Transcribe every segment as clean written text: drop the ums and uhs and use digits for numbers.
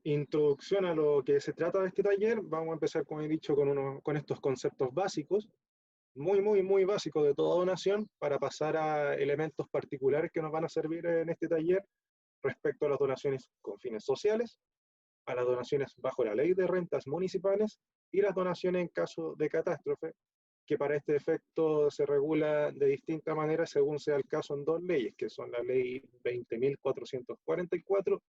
introducción a lo que se trata de este taller, vamos a empezar, como he dicho, con estos conceptos básicos, muy básicos de toda donación, para pasar a elementos particulares que nos van a servir en este taller respecto a las donaciones con fines sociales, a las donaciones bajo la ley de rentas municipales y las donaciones en caso de catástrofe, que para este efecto se regula de distinta manera según sea el caso en dos leyes, que son la ley 20.444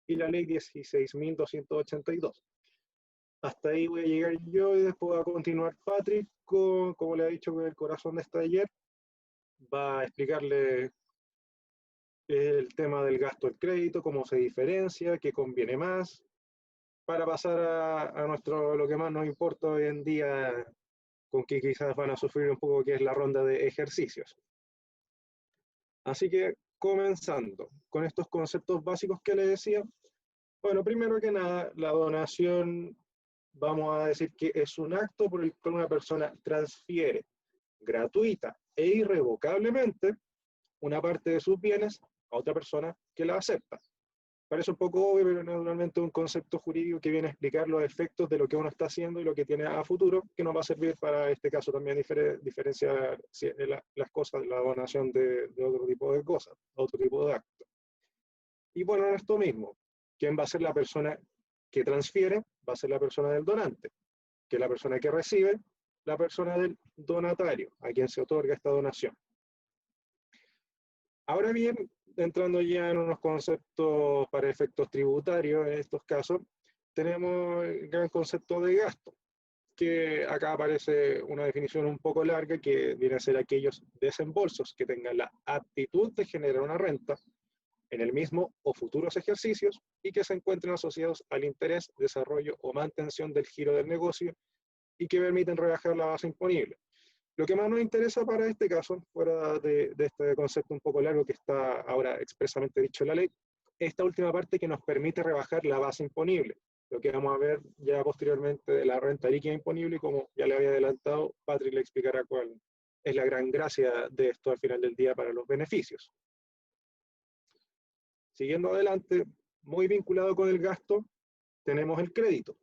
y la ley 16.282. Hasta ahí voy a llegar yo y después va a continuar Patrick, como le ha dicho, con el corazón de este taller. Va a explicarle el tema del gasto del crédito, cómo se diferencia, qué conviene más, para pasar a lo que más nos importa hoy en día, con que quizás van a sufrir un poco, que es la ronda de ejercicios. Así que comenzando con estos conceptos básicos que les decía, bueno, primero que nada, la donación, vamos a decir que es un acto por el cual una persona transfiere gratuita e irrevocablemente una parte de sus bienes a otra persona que la acepta. Parece un poco obvio, pero naturalmente es un concepto jurídico que viene a explicar los efectos de lo que uno está haciendo y lo que tiene a futuro, que nos va a servir para este caso también diferenciar las cosas, la donación de otro tipo de cosas, otro tipo de actos. Y bueno, en esto mismo, ¿quién va a ser la persona que transfiere? Va a ser la persona del donante, que es la persona que recibe, la persona del donatario, a quien se otorga esta donación. Ahora bien, entrando ya en unos conceptos para efectos tributarios, en estos casos, tenemos el gran concepto de gasto, que acá aparece una definición un poco larga, que viene a ser aquellos desembolsos que tengan la aptitud de generar una renta en el mismo o futuros ejercicios y que se encuentren asociados al interés, desarrollo o mantención del giro del negocio y que permiten rebajar la base imponible. Lo que más nos interesa para este caso, fuera de este concepto un poco largo que está ahora expresamente dicho en la ley, esta última parte que nos permite rebajar la base imponible, lo que vamos a ver ya posteriormente de la renta líquida imponible, y como ya le había adelantado, Patrick le explicará cuál es la gran gracia de esto al final del día para los beneficios. Siguiendo adelante, muy vinculado con el gasto, tenemos el crédito,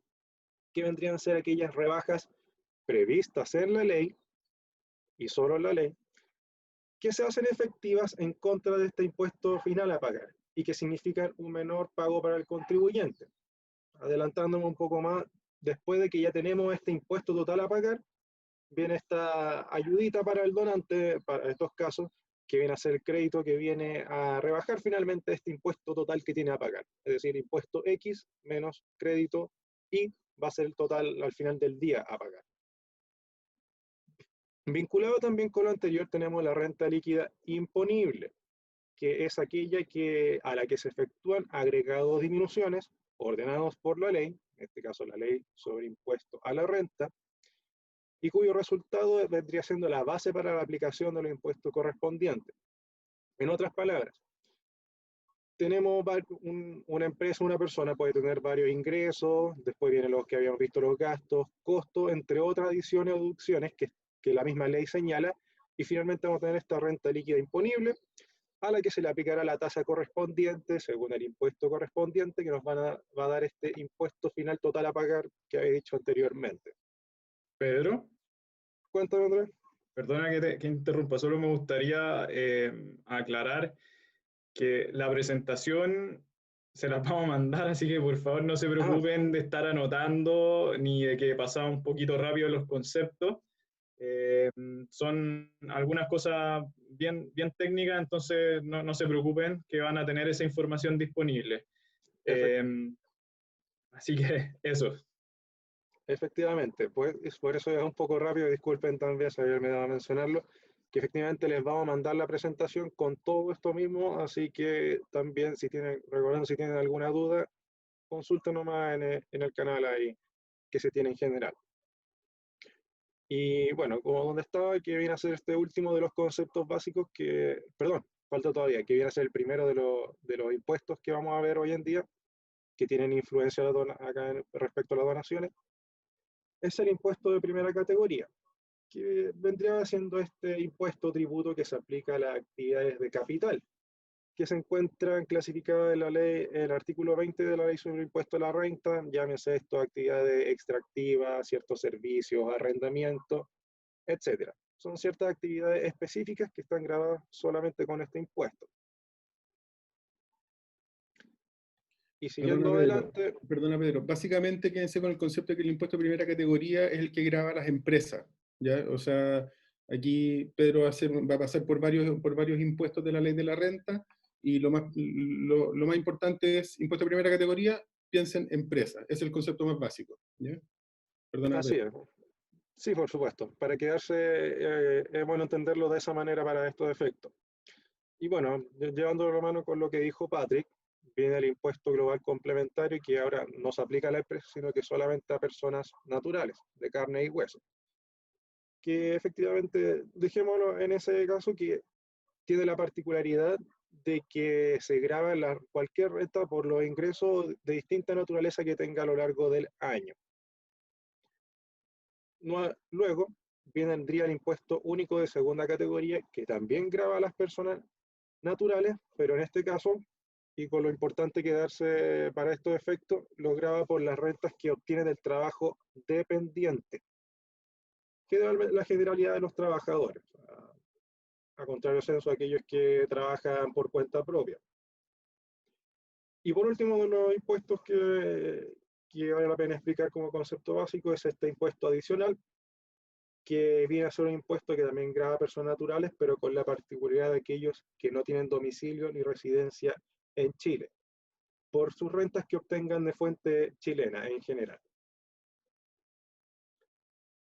que vendrían a ser aquellas rebajas previstas en la ley y solo en la ley, que se hacen efectivas en contra de este impuesto final a pagar y que significan un menor pago para el contribuyente. Adelantándome un poco más, después de que ya tenemos este impuesto total a pagar, viene esta ayudita para el donante, para estos casos, que viene a ser el crédito que viene a rebajar finalmente este impuesto total que tiene a pagar. Es decir, impuesto X menos crédito Y va a ser el total al final del día a pagar. Vinculado también con lo anterior tenemos la renta líquida imponible, que es aquella a la que se efectúan agregados o disminuciones ordenados por la ley, en este caso la ley sobre impuesto a la renta, y cuyo resultado vendría siendo la base para la aplicación de los impuestos correspondientes. En otras palabras, tenemos una empresa, una persona puede tener varios ingresos, después vienen los que habíamos visto, los gastos, costos, entre otras adiciones o deducciones que la misma ley señala, y finalmente vamos a tener esta renta líquida imponible, a la que se le aplicará la tasa correspondiente según el impuesto correspondiente, que nos va a dar este impuesto final total a pagar que había dicho anteriormente. Pedro, Cuéntame, Andrés. perdona que interrumpa, solo me gustaría aclarar que la presentación se la vamos a mandar, así que por favor no se Ah, preocupen de estar anotando ni de que pasamos un poquito rápido los conceptos. Eh, Son algunas cosas bien técnicas, entonces no se preocupen que van a tener esa información disponible. Eh, Así que eso. efectivamente, pues por eso es un poco rápido, disculpen también si me dado a mencionarlo, que efectivamente les vamos a mandar la presentación con todo esto mismo, así que también recordando si tienen alguna duda, consulten nomás en el canal ahí que se tiene en general. Y bueno, como donde estaba, que viene a ser este último de los conceptos básicos perdón, falta todavía, que viene a ser el primero de los impuestos que vamos a ver hoy en día, que tienen influencia acá respecto a las donaciones, es el impuesto de primera categoría, que vendría siendo este impuesto tributo que se aplica a las actividades de capital, que se encuentran clasificadas en la ley, el artículo 20 de la ley sobre el impuesto a la renta, llámese esto actividades extractivas, ciertos servicios, arrendamiento, etcétera. Son ciertas actividades específicas que están grabadas solamente con este impuesto. Y siguiendo adelante. Perdona, Pedro. Básicamente quédense con el concepto de que el impuesto de primera categoría es el que grava a las empresas, ¿ya? O sea, aquí Pedro va a pasar por varios impuestos de la ley de la renta, y lo más importante es impuesto de primera categoría, piensen empresa. Es el concepto más básico, ¿ya? Perdona, Así es. Sí, por supuesto. Para quedarse, es bueno entenderlo de esa manera para estos efectos. Y bueno, llevando la mano con lo que dijo Patrick, viene el impuesto global complementario que ahora no se aplica a la empresa, sino que solamente a personas naturales, de carne y hueso. Que efectivamente, dejémoslo en ese caso, que tiene la particularidad de que se graba cualquier renta por los ingresos de distinta naturaleza que tenga a lo largo del año. Luego vendría el impuesto único de segunda categoría, que también grava a las personas naturales, pero en este caso, y con lo importante que darse para estos efectos, lo grava por las rentas que obtiene del trabajo dependiente, que es la generalidad de los trabajadores, a contrario censo de aquellos que trabajan por cuenta propia. Y por último, de los impuestos que vale la pena explicar como concepto básico es este impuesto adicional, que viene a ser un impuesto que también grava a personas naturales, pero con la particularidad de aquellos que no tienen domicilio ni residencia en Chile, por sus rentas que obtengan de fuente chilena en general.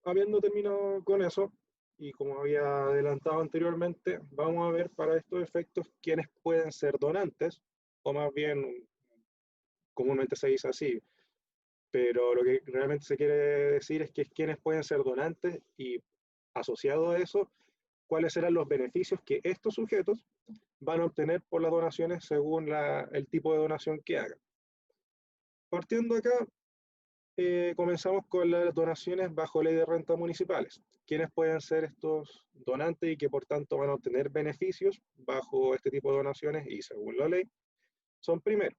Habiendo terminado con eso, y como había adelantado anteriormente, vamos a ver para estos efectos quiénes pueden ser donantes, o más bien, comúnmente se dice así, pero lo que realmente se quiere decir es que quiénes pueden ser donantes y asociado a eso, cuáles serán los beneficios que estos sujetos van a obtener por las donaciones según el tipo de donación que hagan. Partiendo acá, comenzamos con las donaciones bajo ley de rentas municipales. ¿Quiénes pueden ser estos donantes y que por tanto van a obtener beneficios bajo este tipo de donaciones y según la ley? Son primero,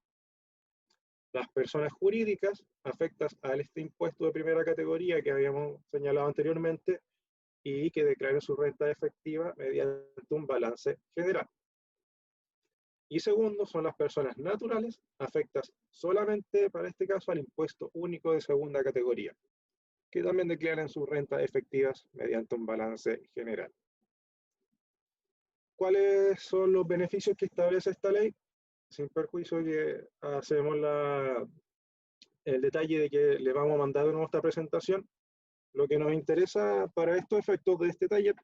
las personas jurídicas afectas a este impuesto de primera categoría que habíamos señalado anteriormente y que declaren su renta efectiva mediante un balance general. Y segundo, son las personas naturales afectas solamente para este caso al impuesto único de segunda categoría, que también declaren sus rentas efectivas mediante un balance general. ¿Cuáles son los beneficios que establece esta ley? Sin perjuicio que hacemos el detalle de que le vamos a mandar de nuevo esta presentación, lo que nos interesa para estos efectos de este taller,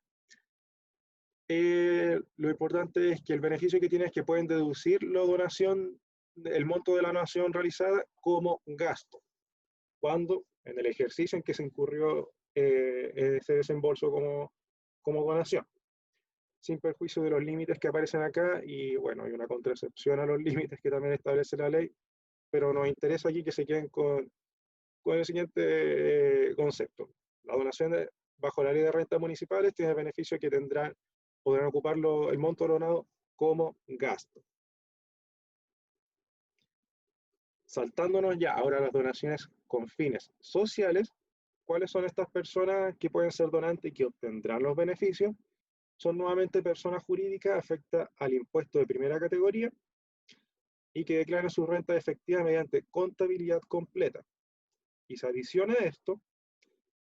lo importante es que el beneficio que tiene es que pueden deducir la donación, el monto de la donación realizada como gasto, cuando en el ejercicio en que se incurrió ese desembolso como donación, sin perjuicio de los límites que aparecen acá, y bueno, hay una contraexcepción a los límites que también establece la ley, pero nos interesa aquí que se queden con el siguiente concepto. Las donaciones bajo la ley de rentas municipales tienen el beneficio que podrán ocuparlo el monto donado como gasto. Saltándonos ya ahora a las donaciones con fines sociales, ¿cuáles son estas personas que pueden ser donantes y que obtendrán los beneficios? Son nuevamente personas jurídicas afectas al impuesto de primera categoría y que declaran su renta efectiva mediante contabilidad completa. Y se adiciona a esto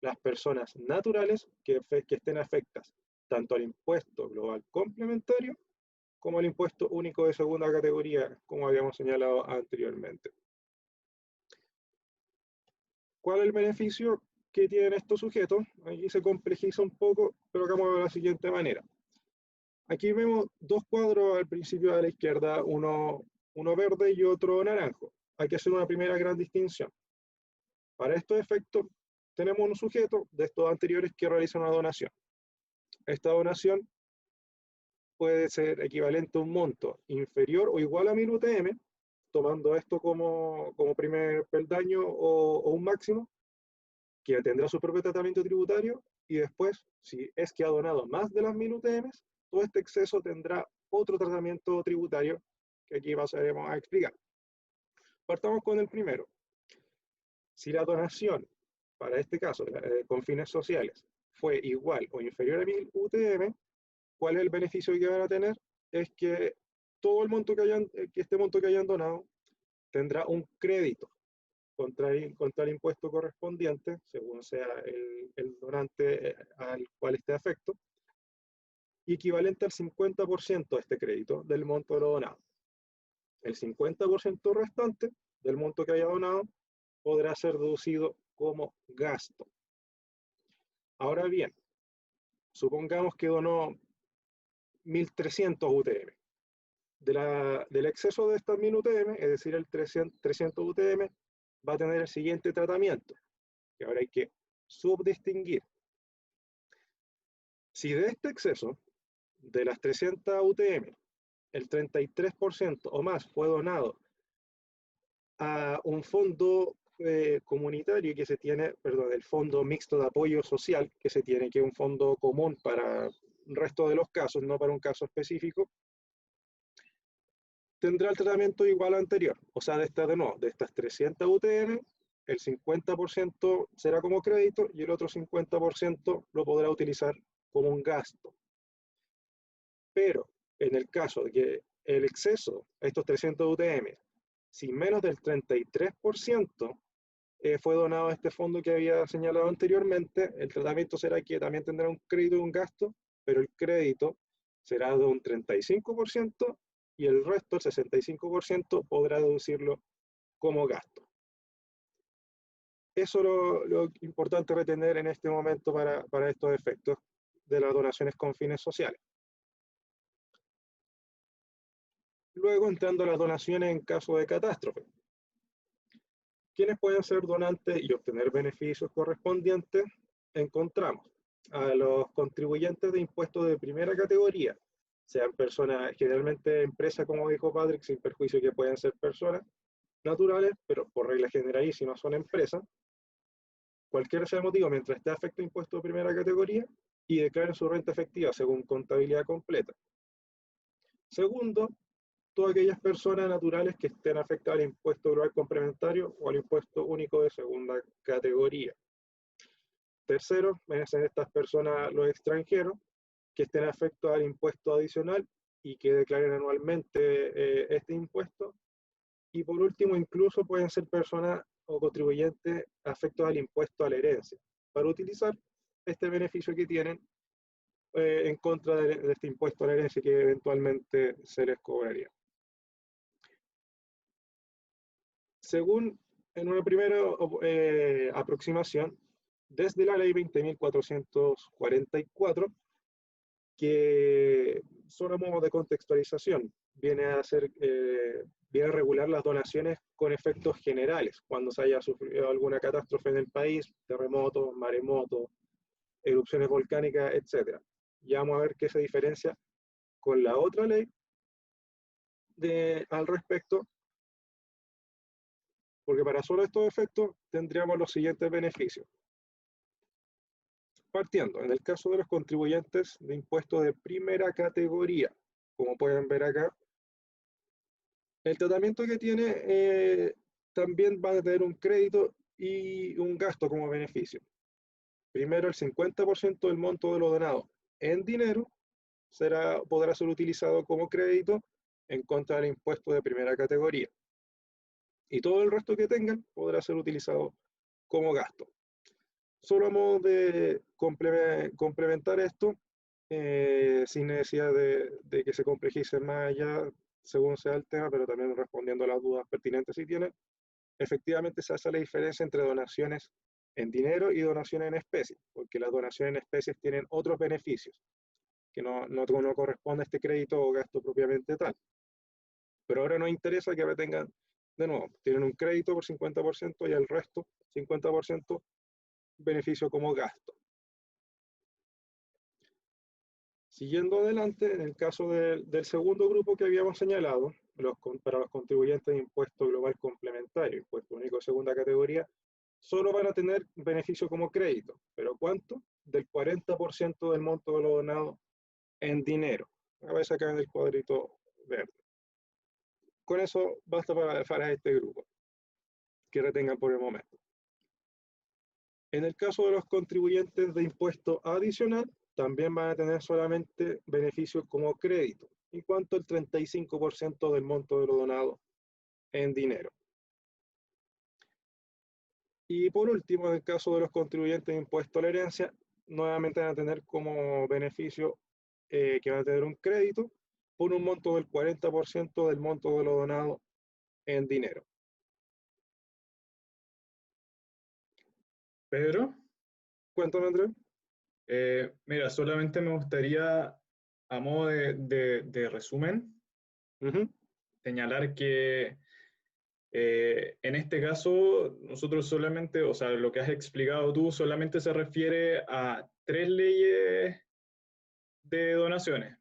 las personas naturales que estén afectas tanto al impuesto global complementario como al impuesto único de segunda categoría, como habíamos señalado anteriormente. ¿Cuál es el beneficio que tienen estos sujetos? Aquí se complejiza un poco, pero hagamos de la siguiente manera. Aquí vemos dos cuadros al principio de la izquierda, uno verde y otro naranjo. Hay que hacer una primera gran distinción. Para estos efectos, tenemos un sujeto de estos anteriores que realiza una donación. Esta donación puede ser equivalente a un monto inferior o igual a 1000 UTM, tomando esto como primer peldaño o un máximo, que tendrá su propio tratamiento tributario, y después, si es que ha donado más de las 1000 UTM, todo este exceso tendrá otro tratamiento tributario que aquí pasaremos a explicar. Partamos con el primero. Si la donación, para este caso, con fines sociales, fue igual o inferior a 1000 UTM, ¿cuál es el beneficio que van a tener? Es que todo el monto que este monto que hayan donado tendrá un crédito contra el impuesto correspondiente, según sea el donante al cual esté afecto, y equivalente al 50% de este crédito del monto de lo donado. El 50% restante del monto que haya donado podrá ser deducido como gasto. Ahora bien, supongamos que donó 1300 UTM. Del exceso de estas 1000 UTM, es decir, el 300 UTM, va a tener el siguiente tratamiento, que ahora hay que subdistinguir. Si de este exceso, de las 300 UTM, el 33% o más fue donado a un fondo comunitario que se tiene, perdón, el Fondo Mixto de Apoyo Social que se tiene, que es un fondo común para el resto de los casos, no para un caso específico, tendrá el tratamiento igual al anterior. O sea, de estas 300 UTM, el 50% será como crédito y el otro 50% lo podrá utilizar como un gasto. Pero en el caso de que el exceso, estos 300 UTM, si menos del 33% fue donado a este fondo que había señalado anteriormente, el tratamiento será que también tendrá un crédito y un gasto, pero el crédito será de un 35% y el resto, el 65%, podrá deducirlo como gasto. Eso es lo importante retener en este momento para estos efectos de las donaciones con fines sociales. Luego, entrando a las donaciones en caso de catástrofe. ¿Quiénes pueden ser donantes y obtener beneficios correspondientes? Encontramos a los contribuyentes de impuestos de primera categoría, sean personas, generalmente empresas, como dijo Patrick, sin perjuicio que pueden ser personas naturales, pero por regla generalísima son empresas, cualquiera sea el motivo, mientras esté afecto a impuestos de primera categoría y declaren su renta efectiva según contabilidad completa. Segundo, todas aquellas personas naturales que estén afectadas al impuesto global complementario o al impuesto único de segunda categoría. Tercero, van ser estas personas los extranjeros que estén afectados al impuesto adicional y que declaren anualmente este impuesto. Y por último, incluso pueden ser personas o contribuyentes afectados al impuesto a la herencia, para utilizar este beneficio que tienen en contra de este impuesto a la herencia que eventualmente se les cobraría. Según en una primera aproximación, desde la ley 20.444, que solo a modo de contextualización, viene a regular las donaciones con efectos generales, cuando se haya sufrido alguna catástrofe en el país, terremotos, maremotos, erupciones volcánicas, etc. Ya vamos a ver qué se diferencia con la otra ley al respecto, porque para solo estos efectos tendríamos los siguientes beneficios. Partiendo, en el caso de los contribuyentes de impuestos de primera categoría, como pueden ver acá, el tratamiento que tiene también va a tener un crédito y un gasto como beneficio. Primero, el 50% del monto de lo donado en dinero podrá ser utilizado como crédito en contra del impuesto de primera categoría. Y todo el resto que tengan podrá ser utilizado como gasto. Solo a modo de complementar esto, sin necesidad de que se complejice más allá según sea el tema, pero también respondiendo a las dudas pertinentes si tienen, efectivamente se hace la diferencia entre donaciones en dinero y donaciones en especie, porque las donaciones en especies tienen otros beneficios, que no corresponde a este crédito o gasto propiamente tal. Pero ahora nos interesa que ahora tengan, de nuevo, tienen un crédito por 50% y el resto, 50%, beneficio como gasto. Siguiendo adelante, en el caso del segundo grupo que habíamos señalado, para los contribuyentes de impuesto global complementario, impuesto único de segunda categoría, solo van a tener beneficio como crédito. ¿Pero cuánto? Del 40% del monto de lo donado en dinero. A veces acá en el cuadrito verde. Con eso basta para este grupo, que retengan por el momento. En el caso de los contribuyentes de impuesto adicional, también van a tener solamente beneficios como crédito, en cuanto al 35% del monto de lo donado en dinero. Y por último, en el caso de los contribuyentes de impuesto a la herencia, nuevamente van a tener como beneficio que van a tener un crédito por un monto del 40% del monto de lo donado en dinero. Pedro, Cuéntame, Andrés. mira, solamente me gustaría, a modo de resumen, señalar que en este caso, nosotros solamente, o sea, lo que has explicado tú solamente se refiere a 3 leyes de donaciones,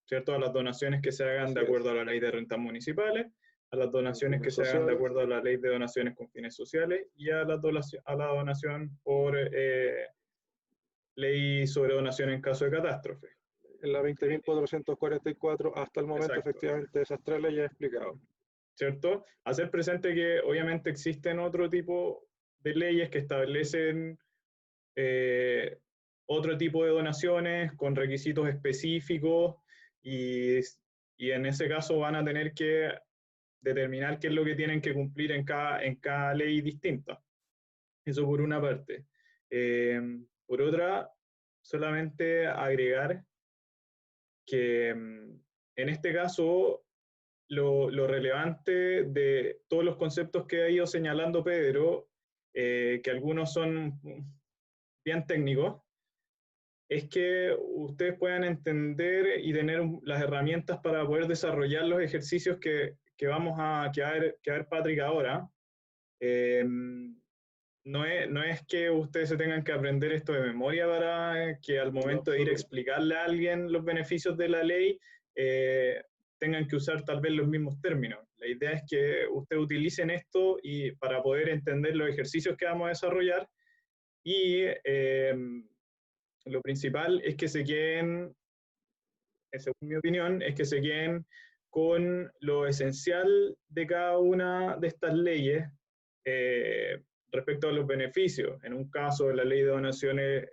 ¿cierto? A las donaciones que se hagan de acuerdo a la ley de rentas municipales, a las donaciones que se hagan de acuerdo a la ley de donaciones con fines sociales y a la donación por ley sobre donación en caso de catástrofe. En la 20.444, hasta el momento, Exacto. efectivamente, esas 3 leyes he explicado. ¿Cierto? Hacer presente que obviamente existen otro tipo de leyes que establecen otro tipo de donaciones con requisitos específicos y en ese caso van a tener que determinar qué es lo que tienen que cumplir en cada ley distinta. Eso por una parte. Por otra, solamente agregar que en este caso lo relevante de todos los conceptos que ha ido señalando Pedro, que algunos son bien técnicos, es que ustedes puedan entender y tener las herramientas para poder desarrollar los ejercicios que va a ver Patrick ahora. No es que ustedes se tengan que aprender esto de memoria para que al momento de ir a explicarle a alguien los beneficios de la ley tengan que usar tal vez los mismos términos. La idea es que ustedes utilicen esto y para poder entender los ejercicios que vamos a desarrollar y lo principal es que se queden, según mi opinión, es que se queden con lo esencial de cada una de estas leyes respecto a los beneficios. En un caso, la ley de donaciones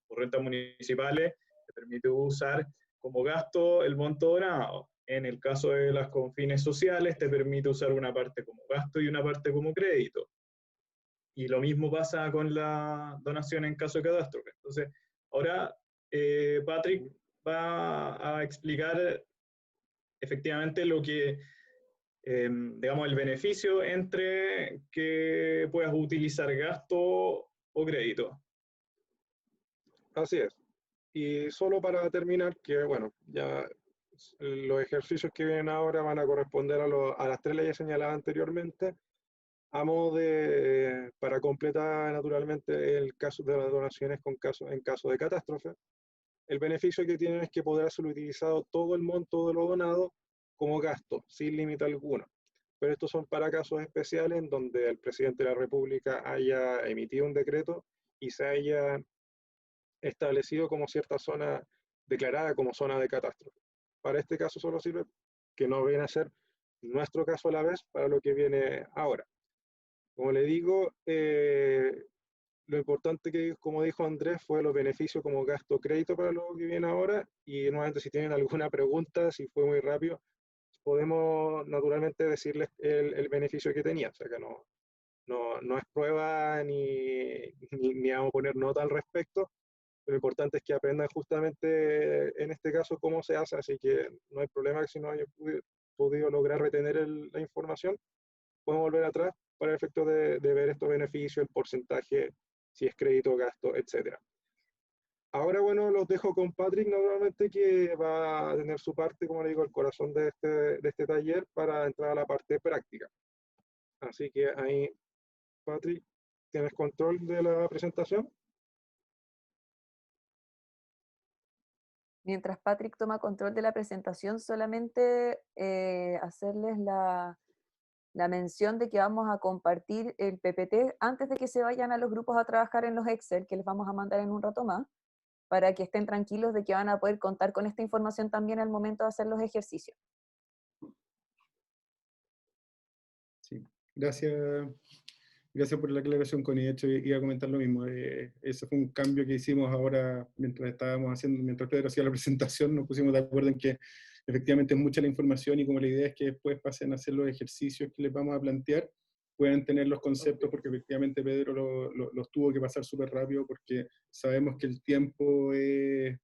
por rentas municipales te permite usar como gasto el monto donado. En el caso de las con fines sociales, te permite usar una parte como gasto y una parte como crédito. Y lo mismo pasa con la donación en caso de catástrofe. Entonces, ahora Patrick va a explicar efectivamente lo que, digamos, el beneficio entre que puedas utilizar gasto o crédito. Así es. Y solo para terminar, que bueno, ya los ejercicios que vienen ahora van a corresponder a las 3 leyes señaladas anteriormente, a modo para completar naturalmente el caso de las donaciones en caso de catástrofe. El beneficio que tienen es que podrá ser utilizado todo el monto de lo donado como gasto, sin límite alguno. Pero estos son para casos especiales en donde el presidente de la República haya emitido un decreto y se haya establecido como cierta zona declarada como zona de catástrofe. Para este caso solo sirve, que no viene a ser nuestro caso a la vez, para lo que viene ahora. Como le digo, lo importante que, como dijo Andrés, fue los beneficios como gasto crédito para lo que viene ahora. Y nuevamente, si tienen alguna pregunta, si fue muy rápido, podemos naturalmente decirles el beneficio que tenía. O sea que no es prueba ni vamos a poner nota al respecto. Lo importante es que aprendan justamente en este caso cómo se hace, así que no hay problema que si no haya podido lograr retener la información, podemos volver atrás para el efecto de ver estos beneficios, el porcentaje, si es crédito, gasto, etc. Ahora, bueno, los dejo con Patrick, naturalmente, que va a tener su parte, como le digo, el corazón de este taller para entrar a la parte práctica. Así que ahí, Patrick, ¿tienes control de la presentación? Mientras Patrick toma control de la presentación, solamente hacerles la mención de que vamos a compartir el PPT antes de que se vayan a los grupos a trabajar en los Excel, que les vamos a mandar en un rato más, para que estén tranquilos de que van a poder contar con esta información también al momento de hacer los ejercicios. Gracias, gracias por la aclaración, Connie. De hecho, iba a comentar lo mismo. Ese fue un cambio que hicimos ahora mientras Pedro hacía la presentación, nos pusimos de acuerdo en que efectivamente es mucha la información y como la idea es que después pasen a hacer los ejercicios que les vamos a plantear, puedan tener los conceptos, porque efectivamente Pedro los tuvo que pasar súper rápido porque sabemos que el tiempo es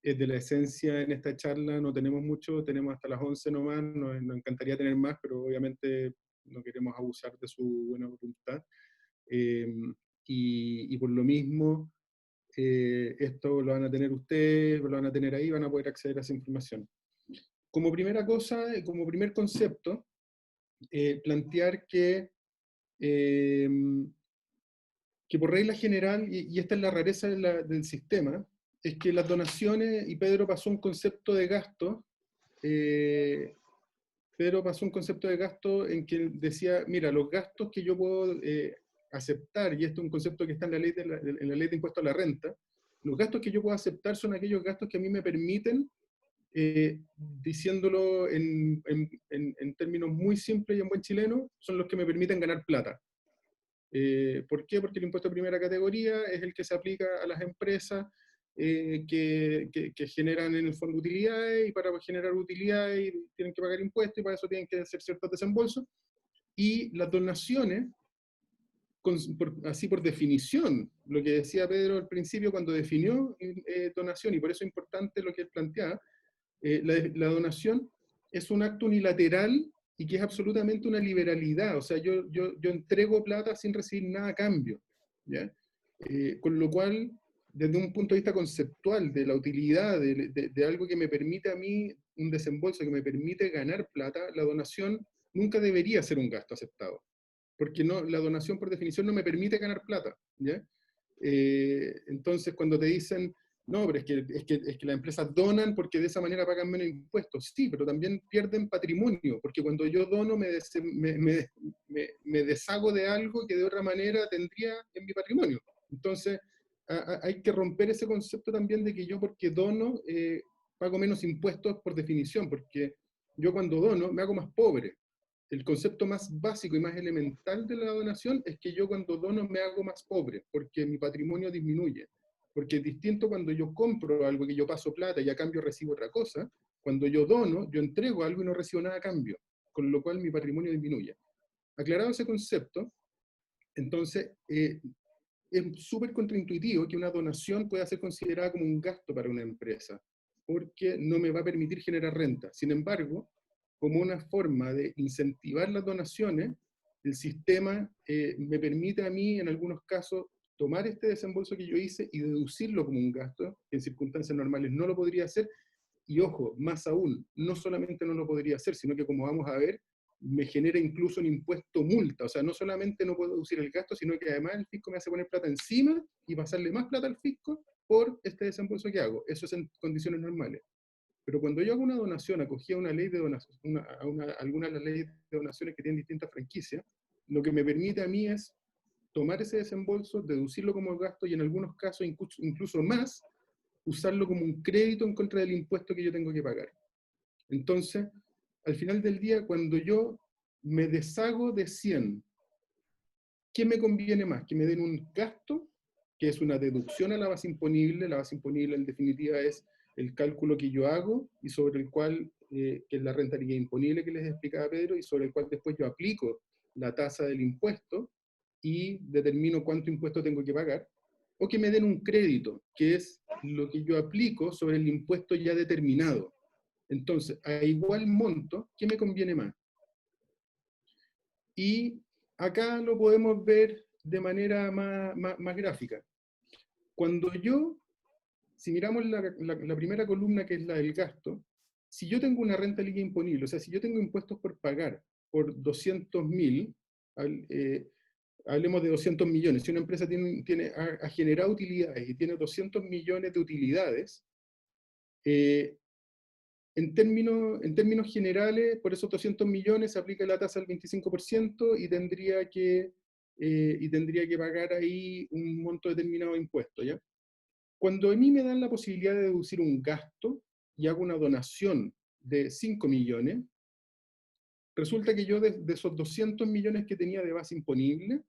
de la esencia en esta charla, no tenemos mucho, tenemos hasta las 11 nomás, nos encantaría tener más, pero obviamente no queremos abusar de su buena voluntad. Y por lo mismo, esto lo van a tener ustedes, lo van a tener ahí, van a poder acceder a esa información. Como primera cosa, como primer concepto, plantear que por regla general, y esta es la rareza del sistema, es que las donaciones, y Pedro pasó un concepto de gasto, en que decía, mira, los gastos que yo puedo aceptar, y esto es un concepto que está en la ley de impuesto a la renta, los gastos que yo puedo aceptar son aquellos gastos que a mí me permiten, diciéndolo en términos muy simples y en buen chileno, son los que me permiten ganar plata. ¿Por qué? Porque el impuesto de primera categoría es el que se aplica a las empresas que generan en el fondo utilidades, y para generar utilidades tienen que pagar impuestos, y para eso tienen que hacer ciertos desembolsos. Y las donaciones, así por definición, lo que decía Pedro al principio cuando definió donación, y por eso es importante lo que él planteaba, la donación es un acto unilateral y que es absolutamente una liberalidad. O sea, yo entrego plata sin recibir nada a cambio, ¿ya? Con lo cual, desde un punto de vista conceptual de la utilidad de algo que me permite a mí un desembolso, que me permite ganar plata, la donación nunca debería ser un gasto aceptado, porque la donación por definición no me permite ganar plata, ¿ya? Entonces, cuando te dicen, no, pero es que las empresas donan porque de esa manera pagan menos impuestos. Sí, pero también pierden patrimonio, porque cuando yo dono me deshago de algo que de otra manera tendría en mi patrimonio. Entonces, hay que romper ese concepto también de que yo porque dono pago menos impuestos por definición, porque yo cuando dono me hago más pobre. El concepto más básico y más elemental de la donación es que yo cuando dono me hago más pobre, porque mi patrimonio disminuye. Porque es distinto cuando yo compro algo, que yo paso plata y a cambio recibo otra cosa. Cuando yo dono, yo entrego algo y no recibo nada a cambio, con lo cual mi patrimonio disminuye. Aclarado ese concepto, entonces es súper contraintuitivo que una donación pueda ser considerada como un gasto para una empresa, porque no me va a permitir generar renta. Sin embargo, como una forma de incentivar las donaciones, el sistema me permite a mí, en algunos casos, tomar este desembolso que yo hice y deducirlo como un gasto, que en circunstancias normales no lo podría hacer, y ojo, más aún, no solamente no lo podría hacer, sino que como vamos a ver, me genera incluso un impuesto multa. O sea, no solamente no puedo deducir el gasto, sino que además el fisco me hace poner plata encima y pasarle más plata al fisco por este desembolso que hago. Eso es en condiciones normales. Pero cuando yo hago una donación, acogí a una ley de donación, algunas de las leyes de donaciones que tienen distintas franquicias, lo que me permite a mí es tomar ese desembolso, deducirlo como gasto y en algunos casos incluso más, usarlo como un crédito en contra del impuesto que yo tengo que pagar. Entonces, al final del día, cuando yo me deshago de 100, ¿qué me conviene más? Que me den un gasto, que es una deducción a la base imponible. La base imponible en definitiva es el cálculo que yo hago y sobre el cual, que es la rentabilidad imponible que les explicaba Pedro, y sobre el cual después yo aplico la tasa del impuesto y determino cuánto impuesto tengo que pagar, o que me den un crédito, que es lo que yo aplico sobre el impuesto ya determinado. Entonces, a igual monto, ¿qué me conviene más? Y acá lo podemos ver de manera más gráfica. Cuando si miramos la primera columna, que es la del gasto, si yo tengo una renta líquida imponible, o sea, si yo tengo impuestos por pagar por 200.000, hablemos de 200 millones, si una empresa ha generado utilidades y tiene 200 millones de utilidades, en términos generales, por esos 200 millones se aplica la tasa del 25% y tendría que pagar ahí un monto determinado de impuestos, ¿ya? Cuando a mí me dan la posibilidad de deducir un gasto y hago una donación de 5 millones, resulta que yo de esos 200 millones que tenía de base imponible,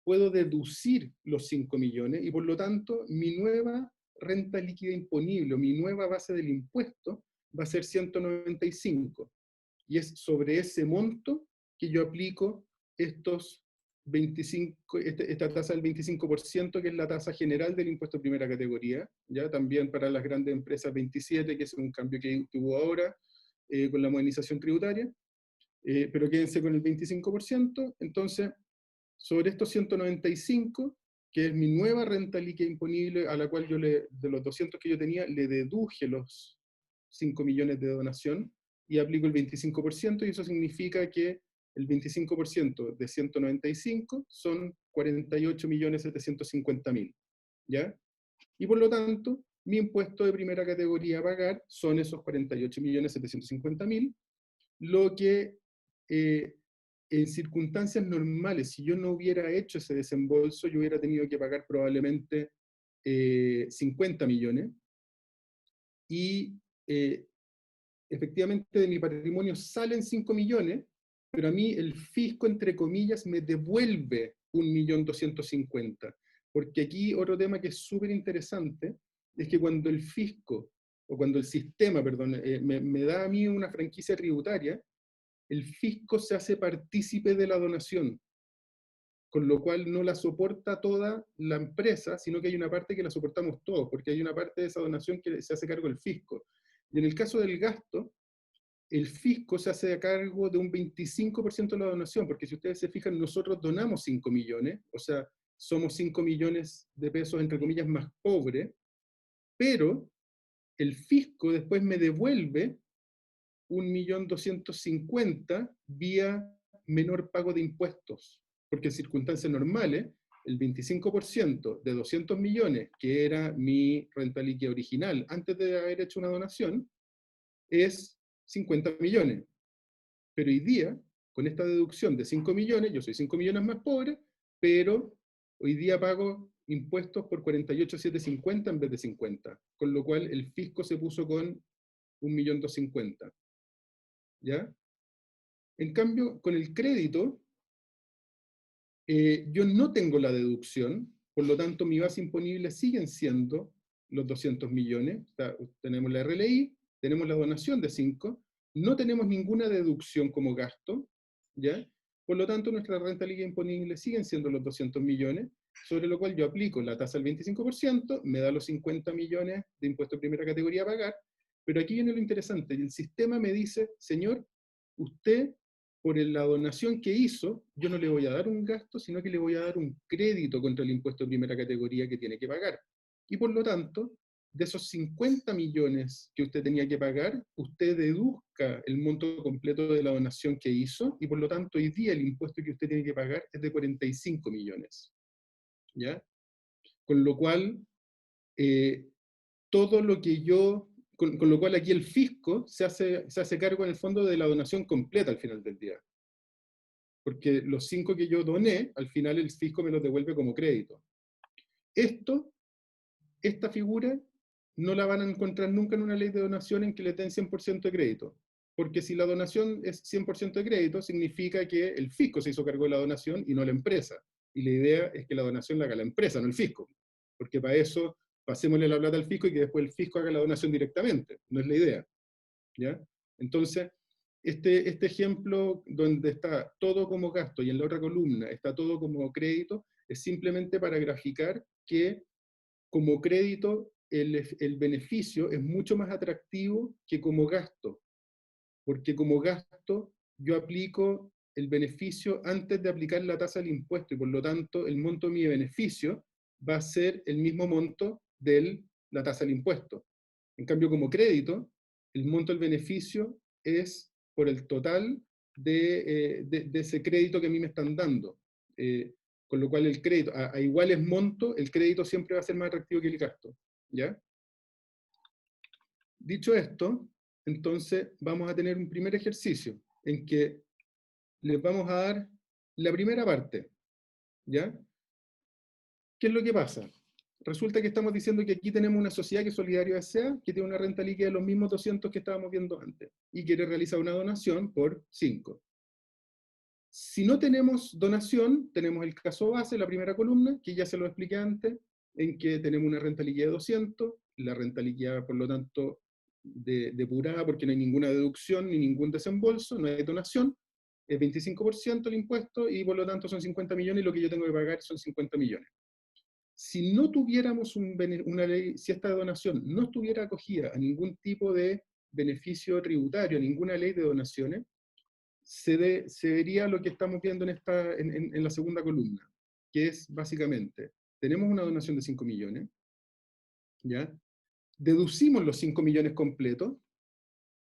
puedo deducir los 5 millones y por lo tanto mi nueva renta líquida imponible o mi nueva base del impuesto va a ser 195. Y es sobre ese monto que yo aplico estos 25, esta tasa del 25%, que es la tasa general del impuesto de primera categoría, ¿ya? También para las grandes empresas 27, que es un cambio que hubo ahora con la modernización tributaria, pero quédense con el 25%. Entonces, sobre estos 195, que es mi nueva renta líquida imponible, a la cual yo de los 200 que yo tenía, le deduje los 5 millones de donación y aplico el 25%, y eso significa que el 25% de 195 son 48.750.000, ¿ya? Y por lo tanto, mi impuesto de primera categoría a pagar son esos 48.750.000, lo que en circunstancias normales, si yo no hubiera hecho ese desembolso, yo hubiera tenido que pagar probablemente 50 millones, y efectivamente de mi patrimonio salen 5 millones, pero a mí el fisco, entre comillas, me devuelve 1.250.000. Porque aquí otro tema que es súper interesante es que cuando el fisco, o cuando el sistema, perdón, me da a mí una franquicia tributaria, el fisco se hace partícipe de la donación, con lo cual no la soporta toda la empresa, sino que hay una parte que la soportamos todos, porque hay una parte de esa donación que se hace cargo del fisco. Y en el caso del gasto, el fisco se hace a cargo de un 25% de la donación, porque si ustedes se fijan, nosotros donamos 5 millones, o sea, somos 5 millones de pesos, entre comillas, más pobres, pero el fisco después me devuelve 1.250.000 vía menor pago de impuestos, porque en circunstancias normales, el 25% de 200 millones, que era mi renta líquida original antes de haber hecho una donación, es 50 millones. Pero hoy día, con esta deducción de 5 millones, yo soy 5 millones más pobre, pero hoy día pago impuestos por 48.750 en vez de 50, con lo cual el fisco se puso con 1.250.000. ¿Ya? En cambio, con el crédito, yo no tengo la deducción, por lo tanto mi base imponible siguen siendo los 200 millones, o sea, tenemos la RLI, tenemos la donación de 5, no tenemos ninguna deducción como gasto, ¿ya? Por lo tanto nuestra renta líquida imponible siguen siendo los 200 millones, sobre lo cual yo aplico la tasa del 25%, me da los 50 millones de impuesto de primera categoría a pagar, pero aquí viene lo interesante, el sistema me dice, señor, usted, por la donación que hizo, yo no le voy a dar un gasto, sino que le voy a dar un crédito contra el impuesto de primera categoría que tiene que pagar. Y por lo tanto, de esos 50 millones que usted tenía que pagar, usted deduzca el monto completo de la donación que hizo, y por lo tanto hoy día el impuesto que usted tiene que pagar es de 45 millones. ¿Ya? Con lo cual, todo lo que yo, con lo cual aquí el fisco se hace cargo en el fondo de la donación completa al final del día. Porque los 5 que yo doné, al final el fisco me los devuelve como crédito. Esta figura no la van a encontrar nunca en una ley de donación en que le den 100% de crédito. Porque si la donación es 100% de crédito, significa que el fisco se hizo cargo de la donación y no la empresa. Y la idea es que la donación la haga la empresa, no el fisco. Porque para eso, pasémosle la plata al fisco y que después el fisco haga la donación directamente. No es la idea. ¿Ya? Entonces, este ejemplo donde está todo como gasto y en la otra columna está todo como crédito, es simplemente para graficar que como crédito el beneficio es mucho más atractivo que como gasto, porque como gasto yo aplico el beneficio antes de aplicar la tasa del impuesto y por lo tanto el monto de mi beneficio va a ser el mismo monto de la tasa del impuesto. En cambio, como crédito, el monto del beneficio es por el total de ese crédito que a mí me están dando. Con lo cual el crédito, a iguales montos, el crédito siempre va a ser más atractivo que el gasto. ¿Ya? Dicho esto, entonces vamos a tener un primer ejercicio en que les vamos a dar la primera parte. ¿Ya? ¿Qué es lo que pasa? resulta que estamos diciendo que aquí tenemos una sociedad que es Solidario S.A., que tiene una renta líquida de los mismos 200 que estábamos viendo antes, y quiere realizar una donación por 5. Si no tenemos donación, tenemos el caso base, la primera columna, que ya se lo expliqué antes, en que tenemos una renta líquida de 200, la renta líquida, por lo tanto, depurada, porque no hay ninguna deducción ni ningún desembolso, no hay donación, es 25% el impuesto, y por lo tanto son 50 millones, y lo que yo tengo que pagar son 50 millones. Si no tuviéramos una ley, si esta donación no estuviera acogida a ningún tipo de beneficio tributario, a ninguna ley de donaciones, se vería lo que estamos viendo en la segunda columna, que es básicamente, tenemos una donación de 5 millones, ¿ya? Deducimos los 5 millones completos,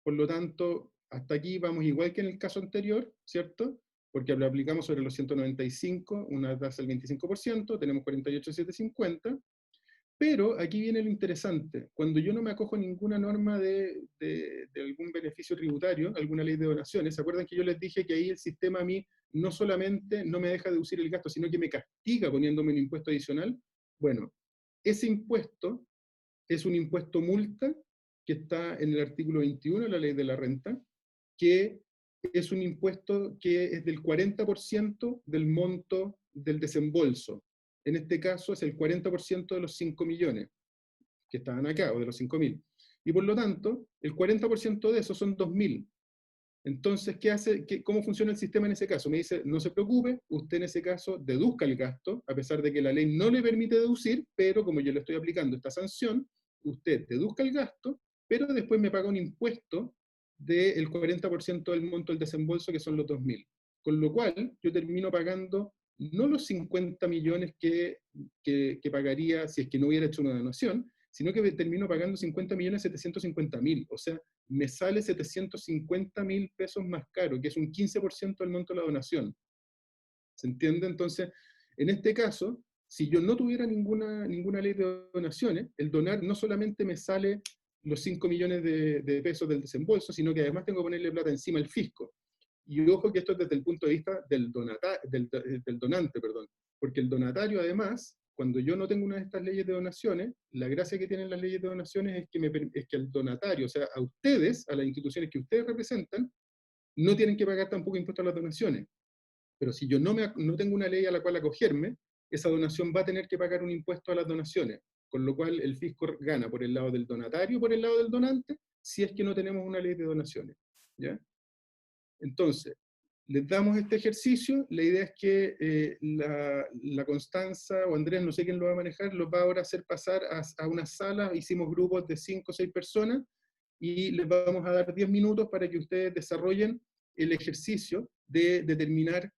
por lo tanto, hasta aquí vamos igual que en el caso anterior, ¿cierto? Porque lo aplicamos sobre los 195, una tasa del 25%, tenemos 48,750, pero aquí viene lo interesante. Cuando yo no me acojo a ninguna norma de algún beneficio tributario, alguna ley de donaciones, ¿se acuerdan que yo les dije que ahí el sistema a mí no solamente no me deja deducir el gasto, sino que me castiga poniéndome un impuesto adicional? Bueno, ese impuesto es un impuesto multa que está en el artículo 21 de la Ley de la Renta, que es un impuesto que es del 40% del monto del desembolso. En este caso es el 40% de los 5 millones que estaban acá, o de los 5.000. Y por lo tanto, el 40% de eso son 2.000. Entonces, ¿cómo funciona el sistema en ese caso? Me dice, no se preocupe, usted en ese caso deduzca el gasto, a pesar de que la ley no le permite deducir, pero como yo le estoy aplicando esta sanción, usted deduzca el gasto, pero después me paga un impuesto del 40% del monto del desembolso, que son los 2.000. Con lo cual, yo termino pagando no los 50 millones que pagaría si es que no hubiera hecho una donación, sino que termino pagando 50.750.000. O sea, me sale 750.000 pesos más caro, que es un 15% del monto de la donación. ¿Se entiende? Entonces, en este caso, si yo no tuviera ninguna ley de donaciones, el donar no solamente me sale los 5 millones de pesos del desembolso, sino que además tengo que ponerle plata encima al fisco. Y ojo que esto es desde el punto de vista del donante, perdón, porque el donatario además, cuando yo no tengo una de estas leyes de donaciones, la gracia que tienen las leyes de donaciones es que el donatario, o sea, a ustedes, a las instituciones que ustedes representan, no tienen que pagar tampoco impuestos a las donaciones. Pero si yo no tengo una ley a la cual acogerme, esa donación va a tener que pagar un impuesto a las donaciones, con lo cual el fisco gana por el lado del donatario, por el lado del donante, si es que no tenemos una ley de donaciones, ¿ya? Entonces, les damos este ejercicio, la idea es que la Constanza o Andrés, no sé quién lo va a manejar, los va ahora a hacer pasar a una sala, hicimos grupos de 5 o 6 personas, y les vamos a dar 10 minutos para que ustedes desarrollen el ejercicio de determinar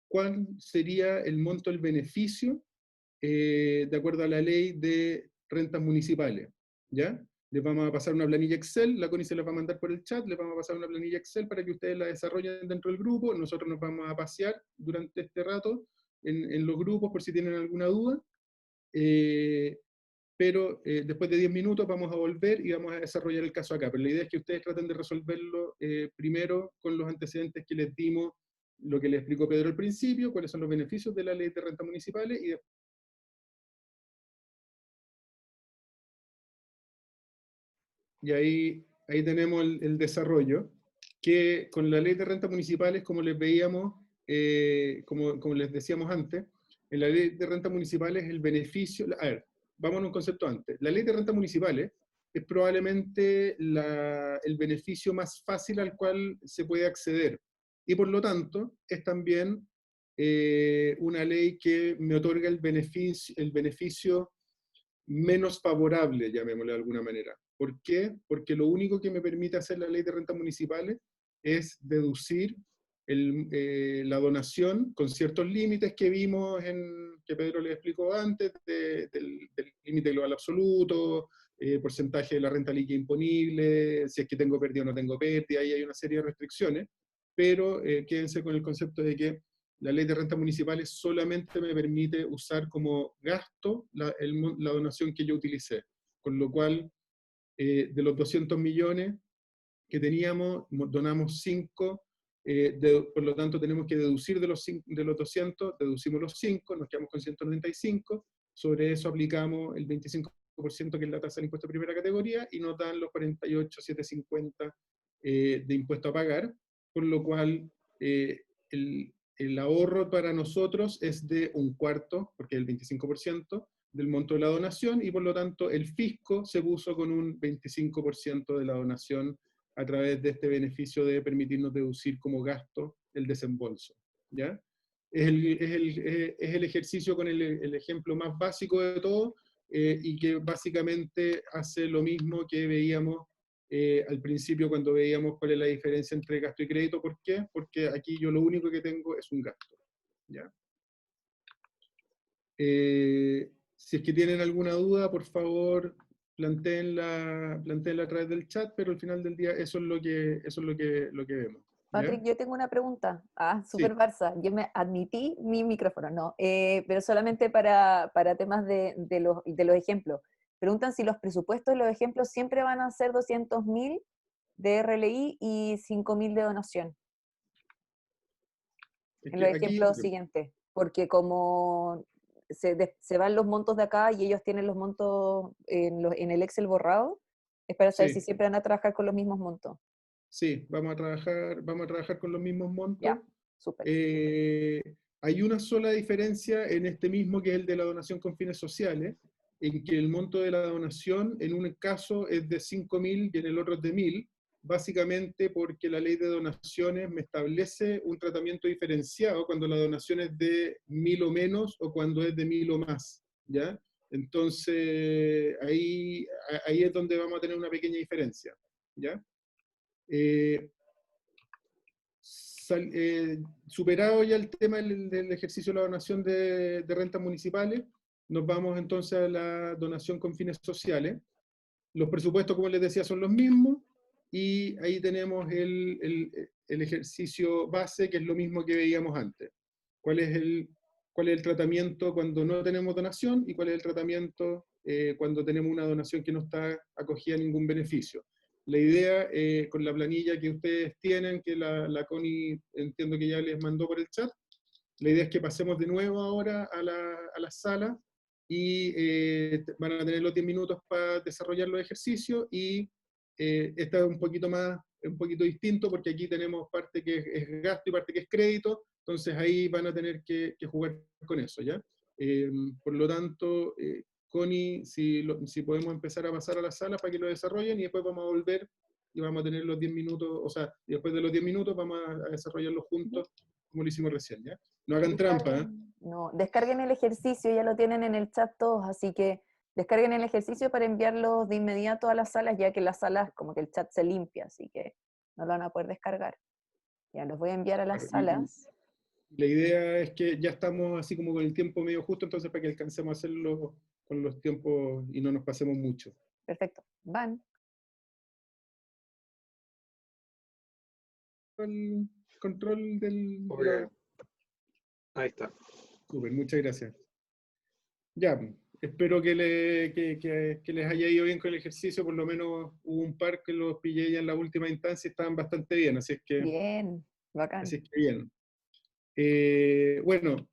cuál sería el monto del beneficio de acuerdo a la ley de rentas municipales, ¿ya? Les vamos a pasar una planilla Excel, la Connie se la va a mandar por el chat, les vamos a pasar una planilla Excel para que ustedes la desarrollen dentro del grupo, nosotros nos vamos a pasear durante este rato en los grupos por si tienen alguna duda, pero después de 10 minutos vamos a volver y vamos a desarrollar el caso acá, pero la idea es que ustedes traten de resolverlo primero con los antecedentes que les dimos, lo que les explicó Pedro al principio, cuáles son los beneficios de la ley de rentas municipales, y ahí tenemos el desarrollo, que con la ley de rentas municipales, como les veíamos, como les decíamos antes, en la ley de rentas municipales el beneficio, a ver, vamos a un concepto antes, la ley de rentas municipales es probablemente el beneficio más fácil al cual se puede acceder, y por lo tanto es también una ley que me otorga el beneficio menos favorable, llamémosle de alguna manera. ¿Por qué? Porque lo único que me permite hacer la ley de rentas municipales es deducir la donación con ciertos límites que vimos, que Pedro les explicó antes, del límite global absoluto, porcentaje de la renta líquida imponible, si es que tengo pérdida o no tengo pérdida, ahí hay una serie de restricciones, pero quédense con el concepto de que la ley de rentas municipales solamente me permite usar como gasto la donación que yo utilicé, con lo cual de los 200 millones que teníamos, donamos 5, por lo tanto tenemos que deducir de los 200, deducimos los 5, nos quedamos con 195, sobre eso aplicamos el 25% que es la tasa del impuesto de primera categoría, y nos dan los 48.750 de impuesto a pagar, por lo cual el ahorro para nosotros es de un cuarto, porque es el 25% del monto de la donación, y por lo tanto el fisco se puso con un 25% de la donación a través de este beneficio de permitirnos deducir como gasto el desembolso, ¿ya? Es el ejercicio con el ejemplo más básico de todo, y que básicamente hace lo mismo que veíamos al principio cuando veíamos cuál es la diferencia entre gasto y crédito. ¿Por qué? Porque aquí yo lo único que tengo es un gasto, ¿ya? Si es que tienen alguna duda, por favor, plantéenla a través del chat, pero al final del día eso es lo que vemos, ¿ya? Patrick, yo tengo una pregunta. Súper Sí. Barça. Yo me admití mi micrófono, no, pero solamente para temas de los ejemplos. Preguntan si los presupuestos de los ejemplos siempre van a ser 200.000 de RLI y 5.000 de donación. Es En que los aquí, ejemplos siguientes. Porque como se van los montos de acá y ellos tienen los montos en el Excel borrado, es para saber si sí, siempre van a trabajar con los mismos montos. sí, vamos a trabajar con los mismos montos. Ya, súper. Hay una sola diferencia en este mismo, que es el de la donación con fines sociales, en que el monto de la donación en un caso es de 5.000 y en el otro es de 1.000, básicamente porque la ley de donaciones me establece un tratamiento diferenciado cuando la donación es de 1.000 o menos o cuando es de 1.000 o más, ¿ya? Entonces, ahí es donde vamos a tener una pequeña diferencia, ¿ya? Superado ya el tema del ejercicio de la donación de rentas municipales, nos vamos entonces a la donación con fines sociales. Los presupuestos, como les decía, son los mismos, y ahí tenemos el ejercicio base, que es lo mismo que veíamos antes. ¿Cuál es el tratamiento cuando no tenemos donación y cuál es el tratamiento cuando tenemos una donación que no está acogida a ningún beneficio? La idea, con la planilla que ustedes tienen, que la Connie entiendo que ya les mandó por el chat, la idea es que pasemos de nuevo ahora a la sala, y van a tener los 10 minutos para desarrollar los ejercicios, y esta es un poquito distinto, porque aquí tenemos parte que es gasto y parte que es crédito, entonces ahí van a tener que jugar con eso, ¿ya? Por lo tanto, Connie, si podemos empezar a pasar a la sala para que lo desarrollen, y después vamos a volver y vamos a tener los 10 minutos, o sea, y después de los 10 minutos vamos a desarrollarlo juntos, como lo hicimos recién, ¿ya? No hagan trampa, ¿eh? No, descarguen el ejercicio, ya lo tienen en el chat todos, así que descarguen el ejercicio para enviarlos de inmediato a las salas, ya que las salas como que el chat se limpia, así que no lo van a poder descargar. Ya los voy a enviar a las salas. La idea es que ya estamos así como con el tiempo medio justo, entonces para que alcancemos a hacerlo con los tiempos y no nos pasemos mucho. Perfecto, van. El control del... Ok. Ahí está. Súper, muchas gracias. Ya, espero que les haya ido bien con el ejercicio, por lo menos hubo un par que los pillé ya en la última instancia y estaban bastante bien, así es que Bacán. bien. Bueno,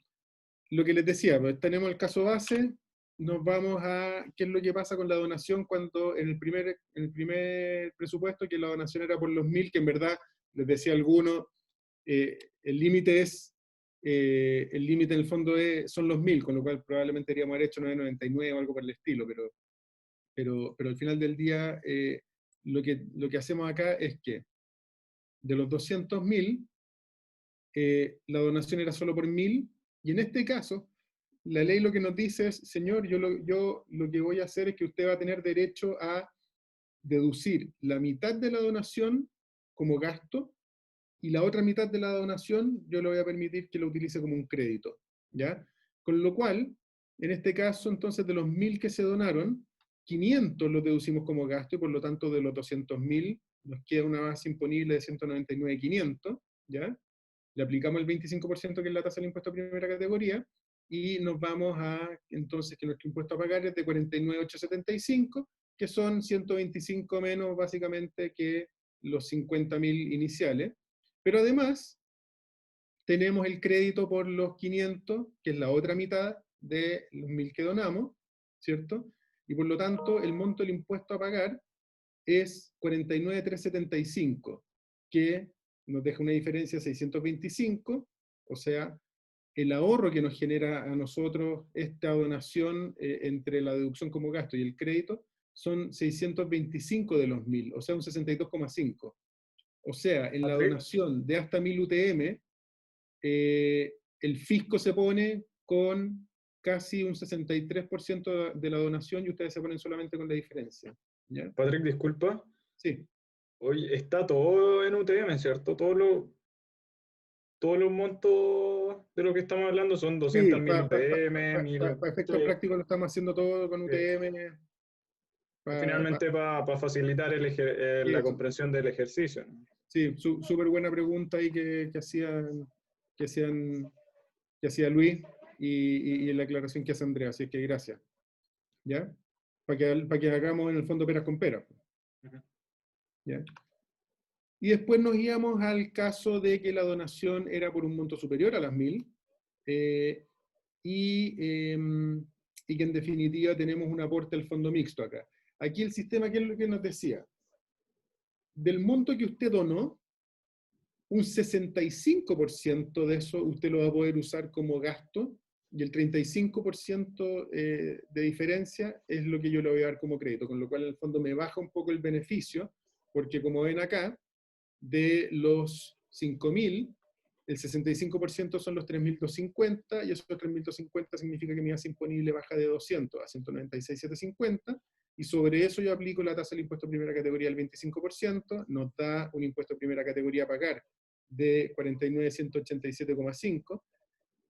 lo que les decía, pues, tenemos el caso base, nos vamos a qué es lo que pasa con la donación cuando en el primer presupuesto, que la donación era por los 1.000, que en verdad, les decía a algunos, el límite en el fondo son los 1.000, con lo cual probablemente deberíamos haber hecho 999 o algo por el estilo, pero al final del día lo que hacemos acá es que de los 200.000, la donación era solo por 1.000, y en este caso, la ley lo que nos dice es, señor, yo lo que voy a hacer es que usted va a tener derecho a deducir la mitad de la donación como gasto, y la otra mitad de la donación yo le voy a permitir que lo utilice como un crédito, ¿ya? Con lo cual, en este caso, entonces, de los 1.000 que se donaron, 500 los deducimos como gasto, y por lo tanto, de los 200.000 nos queda una base imponible de 199.500, ¿ya? Le aplicamos el 25%, que es la tasa del impuesto a primera categoría, y nos vamos entonces, que nuestro impuesto a pagar es de 49.875, que son 125 menos, básicamente, que los 50.000 iniciales. Pero además, tenemos el crédito por los 500, que es la otra mitad de los 1.000 que donamos, ¿cierto? Y por lo tanto, el monto del impuesto a pagar es 49.375, que nos deja una diferencia de 625, o sea, el ahorro que nos genera a nosotros esta donación entre la deducción como gasto y el crédito son 625 de los 1.000, o sea, un 62,5. O sea, en la donación de hasta 1.000 UTM, el fisco se pone con casi un 63% de la donación y ustedes se ponen solamente con la diferencia. ¿Ya? Patrick, disculpa. Sí. Hoy está todo en UTM, ¿cierto? Todos los montos de lo que estamos hablando son 200.000 UTM, 1.000... Para efectos prácticos lo estamos haciendo todo con UTM. Finalmente para facilitar la comprensión del ejercicio, ¿no? Sí, súper buena pregunta ahí que hacía Luis y la aclaración que hace Andrea, así que gracias. ¿Ya? Para que hagamos en el fondo peras con peras. ¿Ya? Y después nos íbamos al caso de que la donación era por un monto superior a las 1.000, y que en definitiva tenemos un aporte al fondo mixto acá. Aquí el sistema, ¿qué es lo que nos decía? Del monto que usted donó, un 65% de eso usted lo va a poder usar como gasto, y el 35% de diferencia es lo que yo le voy a dar como crédito, con lo cual en el fondo me baja un poco el beneficio, porque como ven acá, de los 5.000, el 65% son los 3.250, y esos 3.250 significa que mi base imponible baja de 200 a 196.750, y sobre eso yo aplico la tasa del impuesto de primera categoría del 25%, nos da un impuesto de primera categoría a pagar de 49.187,5,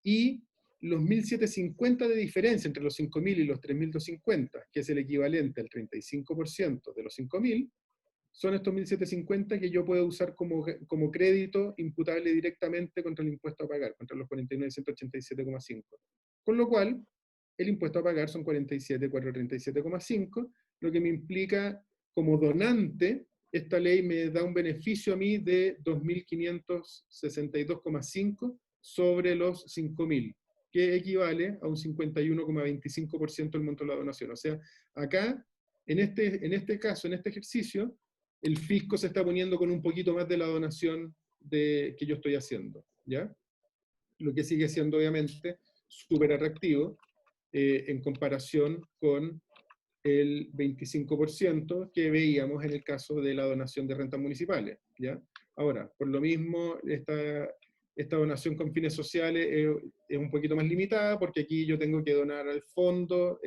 y los 1.750 de diferencia entre los 5.000 y los 3.250, que es el equivalente al 35% de los 5.000, son estos 1.750 que yo puedo usar como crédito imputable directamente contra el impuesto a pagar, contra los 49.187,5. Con lo cual, el impuesto a pagar son 47.437,5, lo que me implica, como donante, esta ley me da un beneficio a mí de 2.562,5 sobre los 5.000, que equivale a un 51,25% del monto de la donación. O sea, acá, en este caso, en este ejercicio, el fisco se está poniendo con un poquito más de la donación que yo estoy haciendo, ¿ya? Lo que sigue siendo, obviamente, súper atractivo en comparación con el 25% que veíamos en el caso de la donación de rentas municipales, ¿ya? Ahora, por lo mismo, esta donación con fines sociales es un poquito más limitada, porque aquí yo tengo que donar al fondo,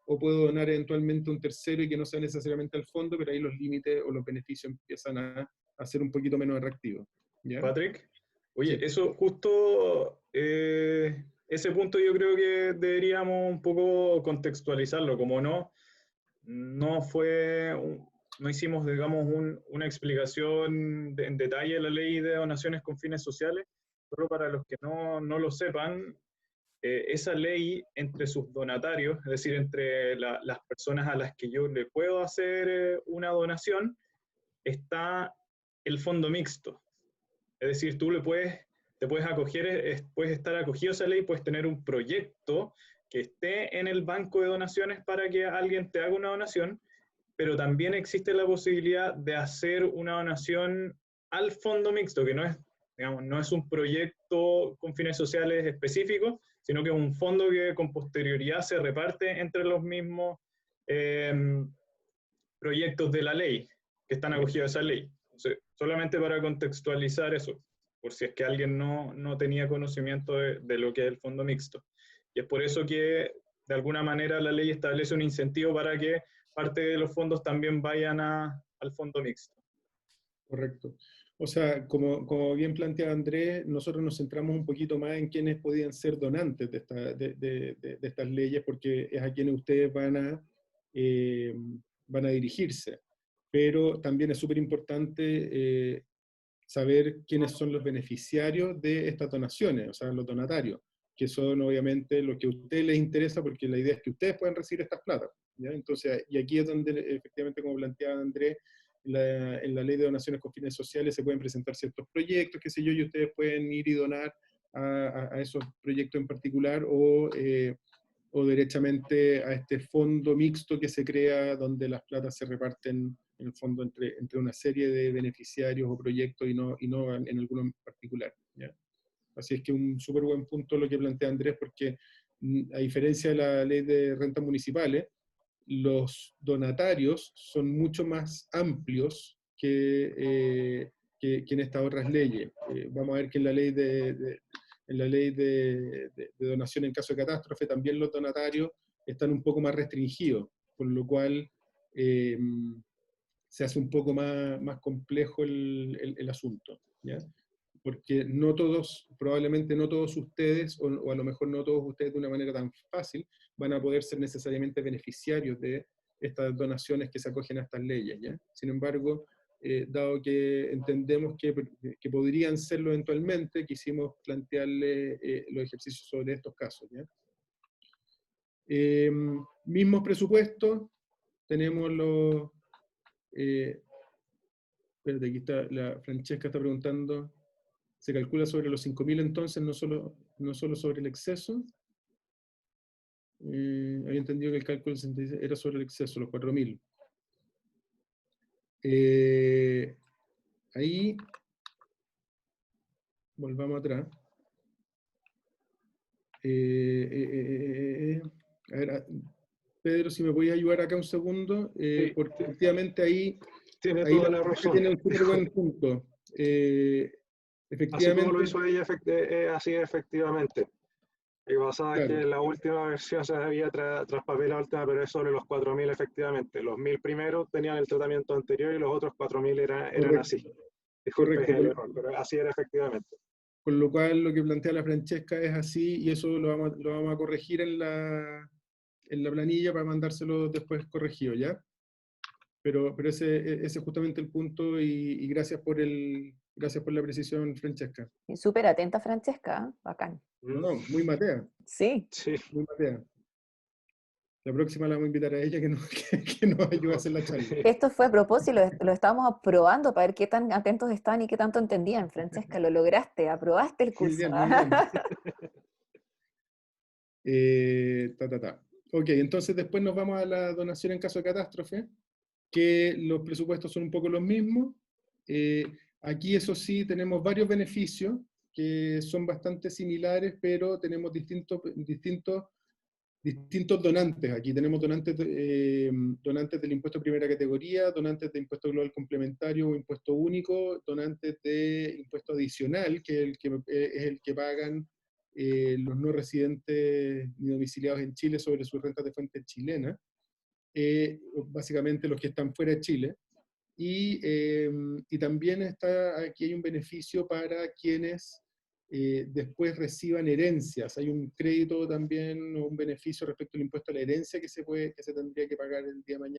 o puedo donar eventualmente a un tercero y que no sea necesariamente al fondo, pero ahí los límites o los beneficios empiezan a ser un poquito menos atractivos, ¿ya? Patrick, oye, Sí. eso justo, ese punto yo creo que deberíamos un poco contextualizarlo, como no hicimos, digamos, una explicación en detalle de la ley de donaciones con fines sociales. Solo para los que no lo sepan, esa ley entre sus donatarios, es decir, entre las personas a las que yo le puedo hacer una donación, está el fondo mixto. Es decir, tú te puedes acoger, puedes estar acogido a esa ley, puedes tener un proyecto que esté en el banco de donaciones para que alguien te haga una donación, pero también existe la posibilidad de hacer una donación al fondo mixto, que no es, digamos, no es un proyecto con fines sociales específicos, sino que es un fondo que con posterioridad se reparte entre los mismos proyectos de la ley que están acogidos a esa ley. Entonces, solamente para contextualizar eso, por si es que alguien no tenía conocimiento de lo que es el fondo mixto. Y es por eso que, de alguna manera, la ley establece un incentivo para que parte de los fondos también vayan al fondo mixto. Correcto. O sea, como bien plantea Andrés, nosotros nos centramos un poquito más en quiénes podían ser donantes de estas leyes, porque es a quienes ustedes van a dirigirse. Pero también es súper importante saber quiénes son los beneficiarios de estas donaciones, o sea, los donatarios, que son obviamente los que a ustedes les interesa, porque la idea es que ustedes puedan recibir estas plata, ¿ya? Entonces, y aquí es donde, efectivamente, como planteaba Andrés, en la ley de donaciones con fines sociales se pueden presentar ciertos proyectos, qué sé yo, y ustedes pueden ir y donar a esos proyectos en particular, o o derechamente a este fondo mixto que se crea, donde las platas se reparten en el fondo entre una serie de beneficiarios o proyectos y no en alguno en particular, ¿ya? Así es que un súper buen punto lo que plantea Andrés, porque a diferencia de la ley de rentas municipales, los donatarios son mucho más amplios que en estas otras leyes. Vamos a ver que en la ley de donación en caso de catástrofe también los donatarios están un poco más restringidos, por lo cual se hace un poco más complejo el asunto, ¿ya? Porque no todos, probablemente no todos ustedes, o a lo mejor no todos ustedes de una manera tan fácil, van a poder ser necesariamente beneficiarios de estas donaciones que se acogen a estas leyes, ¿ya? Sin embargo, dado que entendemos que podrían serlo eventualmente, quisimos plantearle los ejercicios sobre estos casos, ¿ya? Mismos presupuestos, tenemos los... espérate, aquí está, la Francesca está preguntando, ¿se calcula sobre los 5.000 entonces, no solo sobre el exceso? Había entendido que el cálculo del 66 era sobre el exceso, los 4.000. Ahí, volvamos atrás. A ver, Pedro, si me podías ayudar acá un segundo, Sí, porque efectivamente ahí tiene toda la Francesca razón. tiene un súper buen punto. Así como lo Efectivamente, hizo ella, así efectivamente. Lo que pasa es claro, que la última versión se había traspapelado el tema, pero es sobre los 4.000 efectivamente. Los 1.000 primeros tenían el tratamiento anterior y los otros 4.000 eran correcto, así. Disculpen correcto. el error, pero así era efectivamente. Con lo cual lo que plantea la Francesca es así, y eso lo vamos a corregir en la planilla para mandárselo después corregido, ¿ya? Pero ese es justamente el punto, y gracias por la precisión, Francesca. Y súper atenta, Francesca, ¿eh? Bacán. No, muy matea, Sí. Sí, muy matea. La próxima la vamos a invitar a ella que nos ayude a hacer la charla. Esto fue a propósito, lo estábamos probando para ver qué tan atentos estaban y qué tanto entendían. Francesca, lo lograste, aprobaste el Muy curso. bien, muy bien. Ok, entonces después nos vamos a la donación en caso de catástrofe, que los presupuestos son un poco los mismos. Aquí, eso sí, tenemos varios beneficios que son bastante similares, pero tenemos distintos donantes. Aquí tenemos donantes del impuesto de primera categoría, donantes de impuesto global complementario o impuesto único, donantes de impuesto adicional, que es el que pagan los no residentes ni domiciliados en Chile sobre sus rentas de fuente chilena, básicamente los que están fuera de Chile. Y también aquí hay un beneficio para quienes después reciban herencias. Hay un crédito también, o un beneficio respecto al impuesto a la herencia que se tendría que pagar el día de mañana.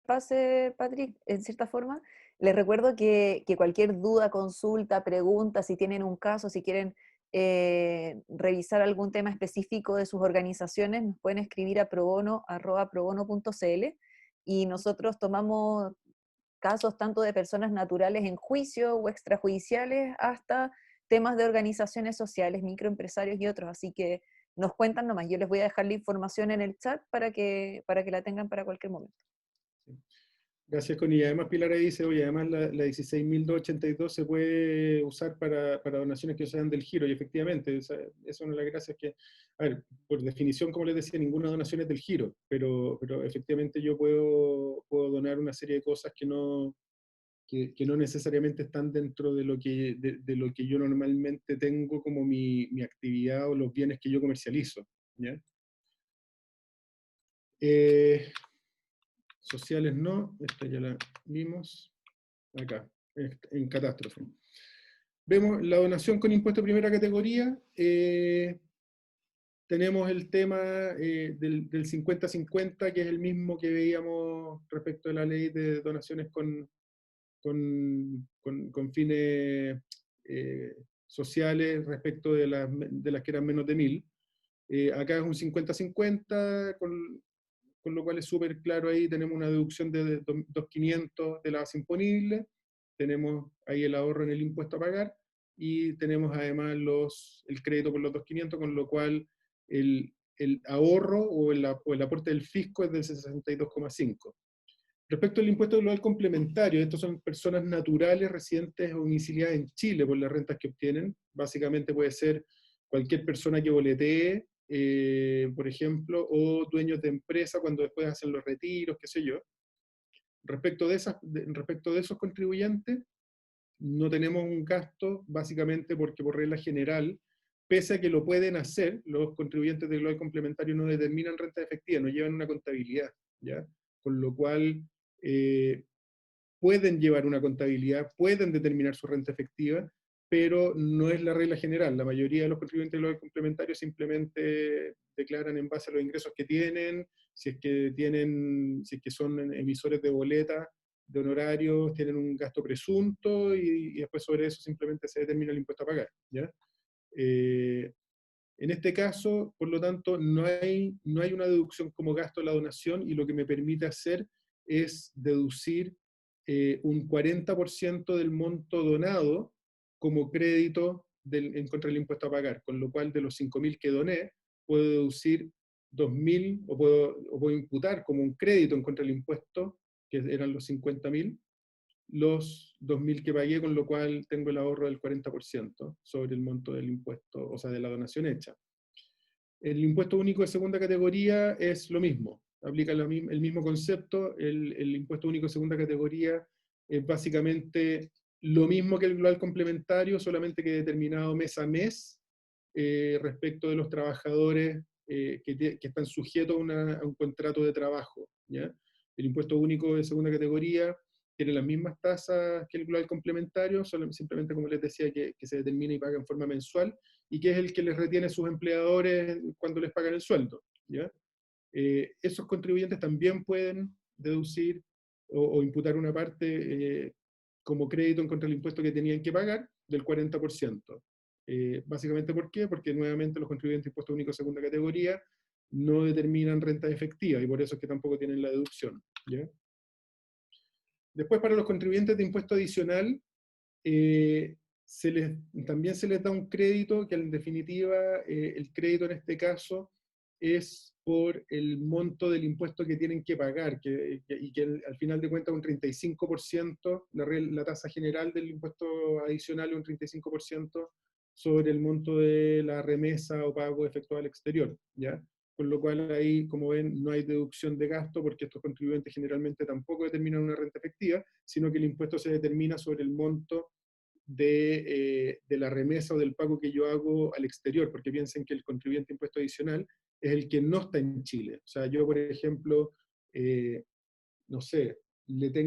Pase, Patrick, en cierta forma. Les recuerdo que cualquier duda, consulta, pregunta, si tienen un caso, si quieren revisar algún tema específico de sus organizaciones, nos pueden escribir a probono@probono.cl, y nosotros tomamos casos tanto de personas naturales en juicio o extrajudiciales hasta temas de organizaciones sociales, microempresarios y otros. Así que nos cuentan nomás. Yo les voy a dejar la información en el chat para que la tengan para cualquier momento. Sí. Gracias, Connie. Y además Pilar ahí dice, oye, además la 16.282 se puede usar para donaciones que sean del giro, y efectivamente, esa es una de las gracias que, a ver, por definición, como les decía, ninguna donación es del giro, pero efectivamente yo puedo donar una serie de cosas que no necesariamente están dentro de lo que yo normalmente tengo como mi actividad o los bienes que yo comercializo, ¿ya? Sociales no, esta ya la vimos, acá, en catástrofe. Vemos la donación con impuesto de primera categoría. Tenemos el tema del 50-50, que es el mismo que veíamos respecto a la ley de donaciones con fines sociales respecto de las que eran menos de 1.000. Acá es un 50-50, con lo cual es súper claro ahí, tenemos una deducción de 2.500 de la base imponible, tenemos ahí el ahorro en el impuesto a pagar, y tenemos además el crédito por los 2.500, con lo cual el ahorro o el aporte del fisco es del 62,5. Respecto al impuesto global complementario, estos son personas naturales residentes o domiciliadas en Chile por las rentas que obtienen. Básicamente puede ser cualquier persona que boletee, por ejemplo, o dueños de empresa cuando después hacen los retiros, qué sé yo. Respecto de esos contribuyentes, no tenemos un gasto, básicamente porque por regla general, pese a que lo pueden hacer, los contribuyentes de global complementario no determinan renta efectiva, no llevan una contabilidad, ¿ya? Con lo cual, pueden llevar una contabilidad, pueden determinar su renta efectiva, pero no es la regla general. La mayoría de los contribuyentes global complementarios simplemente declaran en base a los ingresos que tienen, si es que son emisores de boletas, de honorarios, tienen un gasto presunto y después sobre eso simplemente se determina el impuesto a pagar, ¿ya? En este caso, por lo tanto, no hay una deducción como gasto de la donación, y lo que me permite hacer es deducir un 40% del monto donado como crédito en contra del impuesto a pagar, con lo cual de los 5.000 que doné, puedo deducir 2.000, o puedo imputar como un crédito en contra del impuesto, que eran los 50.000, los 2.000 que pagué, con lo cual tengo el ahorro del 40% sobre el monto del impuesto, o sea, de la donación hecha. El impuesto único de segunda categoría es lo mismo, aplica el mismo concepto. El impuesto único de segunda categoría es básicamente lo mismo que el global complementario, solamente que determinado mes a mes, respecto de los trabajadores que están sujetos a un contrato de trabajo, ¿ya? El impuesto único de segunda categoría tiene las mismas tasas que el global complementario, simplemente, como les decía, que se determina y paga en forma mensual, y que es el que les retiene a sus empleadores cuando les pagan el sueldo, ¿ya? Esos contribuyentes también pueden deducir o imputar una parte como crédito en contra del impuesto que tenían que pagar, del 40%. Básicamente, ¿por qué? Porque nuevamente los contribuyentes de impuesto único de segunda categoría no determinan renta efectiva, y por eso es que tampoco tienen la deducción, ¿ya? Después, para los contribuyentes de impuesto adicional, también se les da un crédito, que en definitiva el crédito en este caso es por el monto del impuesto que tienen que pagar, y que al final de cuentas un 35%, la tasa general del impuesto adicional es un 35% sobre el monto de la remesa o pago efectuado al exterior, ¿ya? Con lo cual ahí, como ven, no hay deducción de gasto, porque estos contribuyentes generalmente tampoco determinan una renta efectiva, sino que el impuesto se determina sobre el monto de la remesa o del pago que yo hago al exterior, porque piensen que el contribuyente de impuesto adicional es el que no está en Chile. O sea, yo, por ejemplo, no sé, yo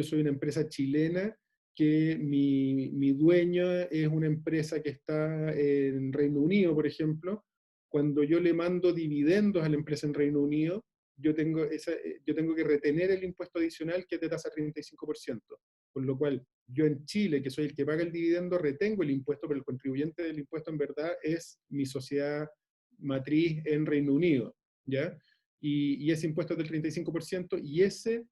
soy una empresa chilena, que mi dueño es una empresa que está en Reino Unido, por ejemplo. Cuando yo le mando dividendos a la empresa en Reino Unido, yo tengo que retener el impuesto adicional, que es de tasa 35%. Con lo cual, yo en Chile, que soy el que paga el dividendo, retengo el impuesto, pero el contribuyente del impuesto en verdad es mi sociedad matriz en Reino Unido, ¿ya? Y ese impuesto es del 35%, y ese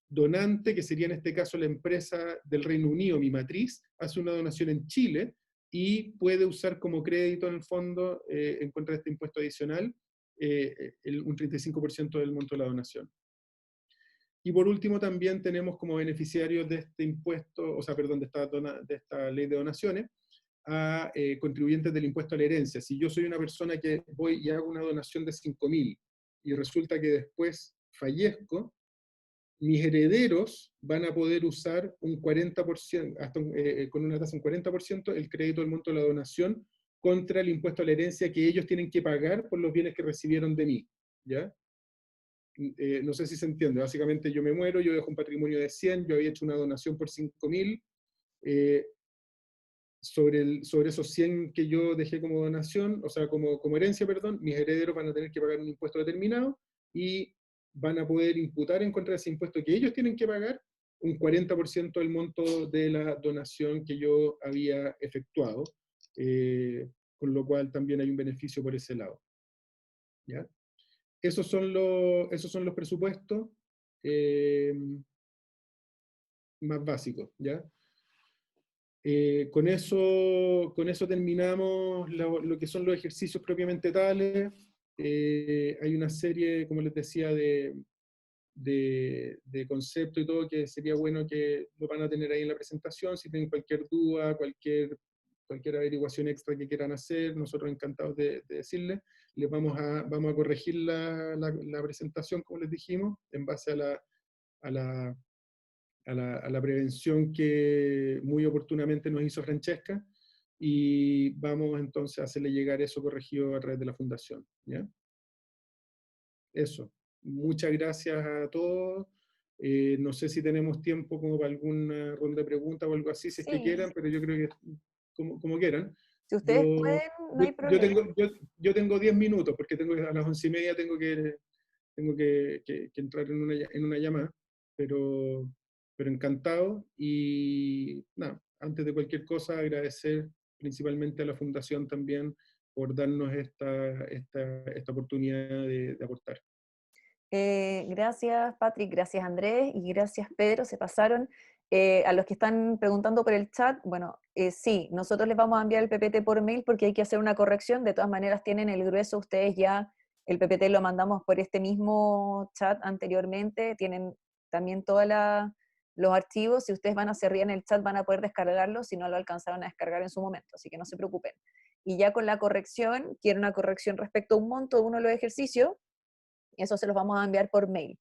donante, que sería en este caso la empresa del Reino Unido, mi matriz, hace una donación en Chile y puede usar como crédito en el fondo, en contra de este impuesto adicional, un 35% del monto de la donación. Y por último, también tenemos como beneficiarios de este impuesto, o sea, perdón, de esta ley de donaciones, a contribuyentes del impuesto a la herencia. Si yo soy una persona que voy y hago una donación de 5.000 y resulta que después fallezco, mis herederos van a poder usar un 40%, con una tasa de un 40%, el crédito del monto de la donación contra el impuesto a la herencia que ellos tienen que pagar por los bienes que recibieron de mí, ¿ya? No sé si se entiende. Básicamente, yo me muero, yo dejo un patrimonio de 100, yo había hecho una donación por 5.000, sobre esos 100 que yo dejé como donación, o sea, como herencia, perdón, mis herederos van a tener que pagar un impuesto determinado, y van a poder imputar en contra de ese impuesto que ellos tienen que pagar un 40% del monto de la donación que yo había efectuado, con lo cual también hay un beneficio por ese lado, ¿ya? Esos son los presupuestos más básicos, ¿ya? Con eso terminamos lo que son los ejercicios propiamente tales. Hay una serie, como les decía, de concepto y todo, que sería bueno que lo van a tener ahí en la presentación. Si tienen cualquier duda, cualquier averiguación extra que quieran hacer, nosotros encantados de decirles. Vamos a corregir la presentación, como les dijimos, en base a la prevención que muy oportunamente nos hizo Francesca, y vamos entonces a hacerle llegar eso corregido a través de la fundación, ¿ya? Eso. Muchas gracias a todos. No sé si tenemos tiempo como para alguna ronda de preguntas o algo así, si es que Sí, quieran, pero yo creo que como quieran. si ustedes Yo, pueden, no yo, hay yo problema. tengo, yo tengo 10 minutos, porque a las 11:30 tengo que entrar en una llamada, pero encantado. Y nada, antes de cualquier cosa, agradecer principalmente a la Fundación también por darnos esta oportunidad de aportar. Gracias, Patrick, gracias, Andrés, y gracias, Pedro, se pasaron. A los que están preguntando por el chat, bueno, sí, nosotros les vamos a enviar el PPT por mail porque hay que hacer una corrección. De todas maneras, tienen el grueso, ustedes ya, el PPT lo mandamos por este mismo chat anteriormente, tienen también todos los archivos. Si ustedes van a hacer en el chat, van a poder descargarlos si no lo alcanzaron a descargar en su momento, así que no se preocupen. Y ya con la corrección, quiero una corrección respecto a un monto de uno de los ejercicios. Eso se los vamos a enviar por mail,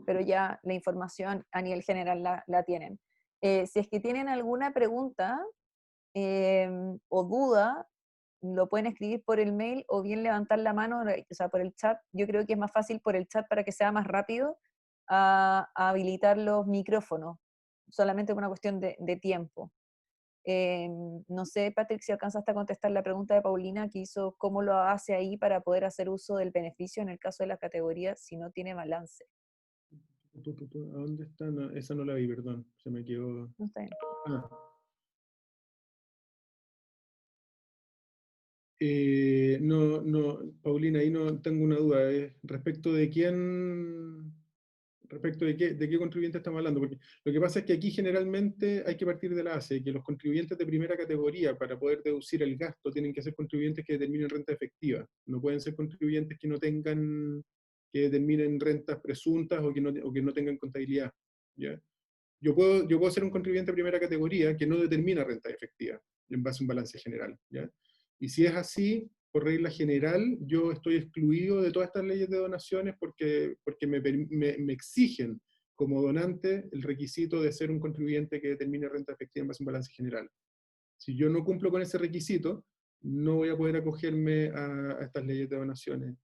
pero ya la información a nivel general la tienen. Si es que tienen alguna pregunta o duda, lo pueden escribir por el mail o bien levantar la mano, o sea, por el chat. Yo creo que es más fácil por el chat para que sea más rápido a habilitar los micrófonos, solamente por una cuestión de tiempo. No sé, Patrick, si alcanzaste a contestar la pregunta de Paulina que hizo cómo lo hace ahí para poder hacer uso del beneficio en el caso de la categoría si no tiene balance. ¿A dónde está? No, esa no la vi, perdón. Se me quedó. No está bien. Ah. No, Paulina, ahí no tengo una duda. Respecto de qué contribuyente estamos hablando, porque lo que pasa es que aquí generalmente hay que partir de la base, que los contribuyentes de primera categoría, para poder deducir el gasto, tienen que ser contribuyentes que determinen renta efectiva. No pueden ser contribuyentes que determinen rentas presuntas o que no tengan contabilidad, ¿ya? Yo puedo ser un contribuyente de primera categoría que no determina renta efectiva en base a un balance general, ¿ya? Y si es así, por regla general, yo estoy excluido de todas estas leyes de donaciones porque me exigen como donante el requisito de ser un contribuyente que determine renta efectiva en base a un balance general. Si yo no cumplo con ese requisito, no voy a poder acogerme a estas leyes de donaciones,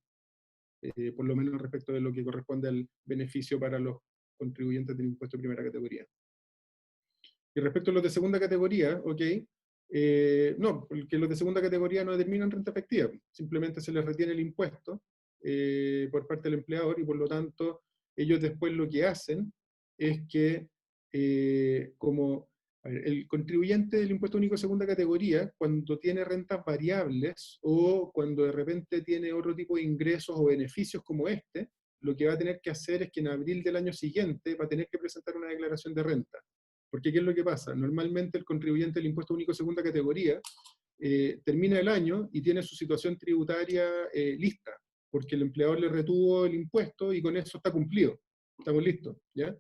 por lo menos respecto de lo que corresponde al beneficio para los contribuyentes del impuesto de primera categoría. Y respecto a los de segunda categoría, ok, no, porque los de segunda categoría no determinan renta efectiva, simplemente se les retiene el impuesto por parte del empleador, y por lo tanto ellos después lo que hacen es que el contribuyente del impuesto único de segunda categoría, cuando tiene rentas variables o cuando de repente tiene otro tipo de ingresos o beneficios como este, lo que va a tener que hacer es que en abril del año siguiente va a tener que presentar una declaración de renta. Porque ¿qué es lo que pasa? Normalmente el contribuyente del impuesto único de segunda categoría termina el año y tiene su situación tributaria lista, porque el empleador le retuvo el impuesto y con eso está cumplido. Estamos listos, ¿ya?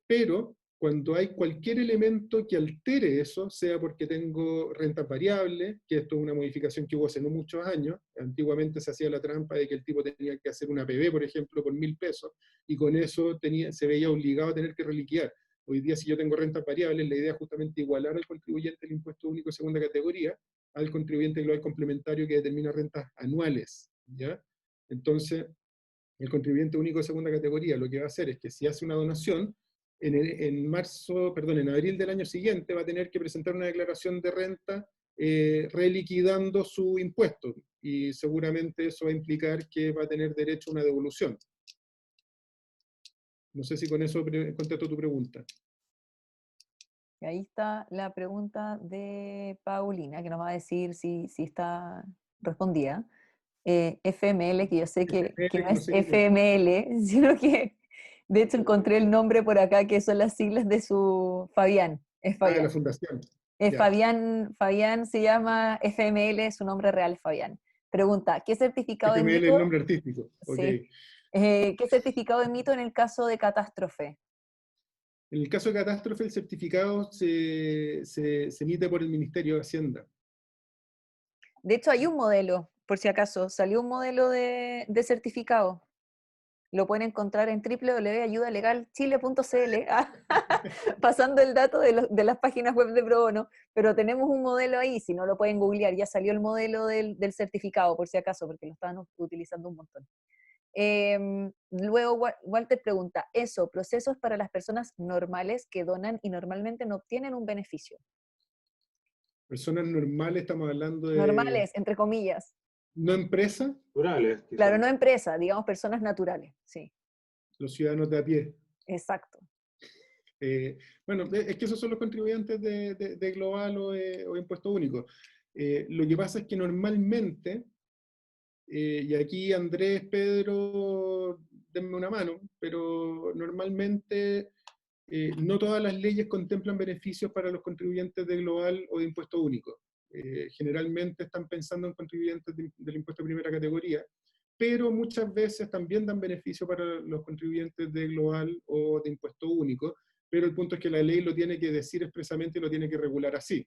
Pero cuando hay cualquier elemento que altere eso, sea porque tengo rentas variables, que esto es una modificación que hubo hace no muchos años, antiguamente se hacía la trampa de que el tipo tenía que hacer una PB, por ejemplo, por 1.000 pesos, y con eso se veía obligado a tener que reliquidar. Hoy día, si yo tengo rentas variables, la idea es justamente igualar al contribuyente del impuesto único de segunda categoría al contribuyente global complementario que determina rentas anuales, ¿ya? Entonces, el contribuyente único de segunda categoría lo que va a hacer es que si hace una donación, en abril del año siguiente va a tener que presentar una declaración de renta reliquidando su impuesto, y seguramente eso va a implicar que va a tener derecho a una devolución. No sé si con eso contesto tu pregunta. Y ahí está la pregunta de Paulina, que nos va a decir si está respondida. FML, que yo sé que no es FML, sino que de hecho encontré el nombre por acá, que son las siglas de su Fabián. Es Ah, de Fabián. la fundación. Ya. Fabián se llama FML, su nombre real es Fabián. Pregunta, ¿qué certificado FML es el emito? nombre artístico. Ok. Sí. ¿Qué certificado emito en el caso de catástrofe? En el caso de catástrofe, el certificado se emite por el Ministerio de Hacienda. De hecho, hay un modelo, por si acaso, salió un modelo de certificado. Lo pueden encontrar en www.ayudalegalchile.cl, pasando el dato de las páginas web de Pro Bono, pero tenemos un modelo ahí, si no lo pueden googlear, ya salió el modelo del certificado, por si acaso, porque lo estaban utilizando un montón. Luego Walter pregunta, procesos para las personas normales que donan y normalmente no obtienen un beneficio. Personas normales, estamos hablando de... Normales, entre comillas. ¿No empresa? Naturales, quizás. Claro, no empresa, digamos personas naturales, sí. Los ciudadanos de a pie. Exacto. Bueno, es que esos son los contribuyentes de Global o Impuesto Único. Lo que pasa es que normalmente, y aquí Andrés, Pedro, denme una mano, pero normalmente no todas las leyes contemplan beneficios para los contribuyentes de Global o de Impuesto Único. Generalmente están pensando en contribuyentes del impuesto de primera categoría, pero muchas veces también dan beneficio para los contribuyentes de Global o de Impuesto Único, pero el punto es que la ley lo tiene que decir expresamente y lo tiene que regular así.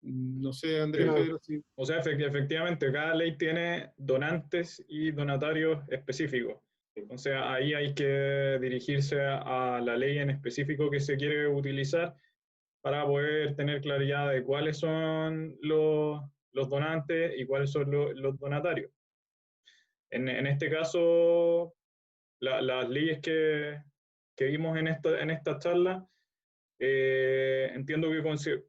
No sé, Andrés, Claro. Pedro, si... O sea, efectivamente, cada ley tiene donantes y donatarios específicos. Entonces ahí hay que dirigirse a la ley en específico que se quiere utilizar para poder tener claridad de cuáles son los donantes y cuáles son los donatarios. En este caso, las leyes que vimos en esta charla, entiendo que,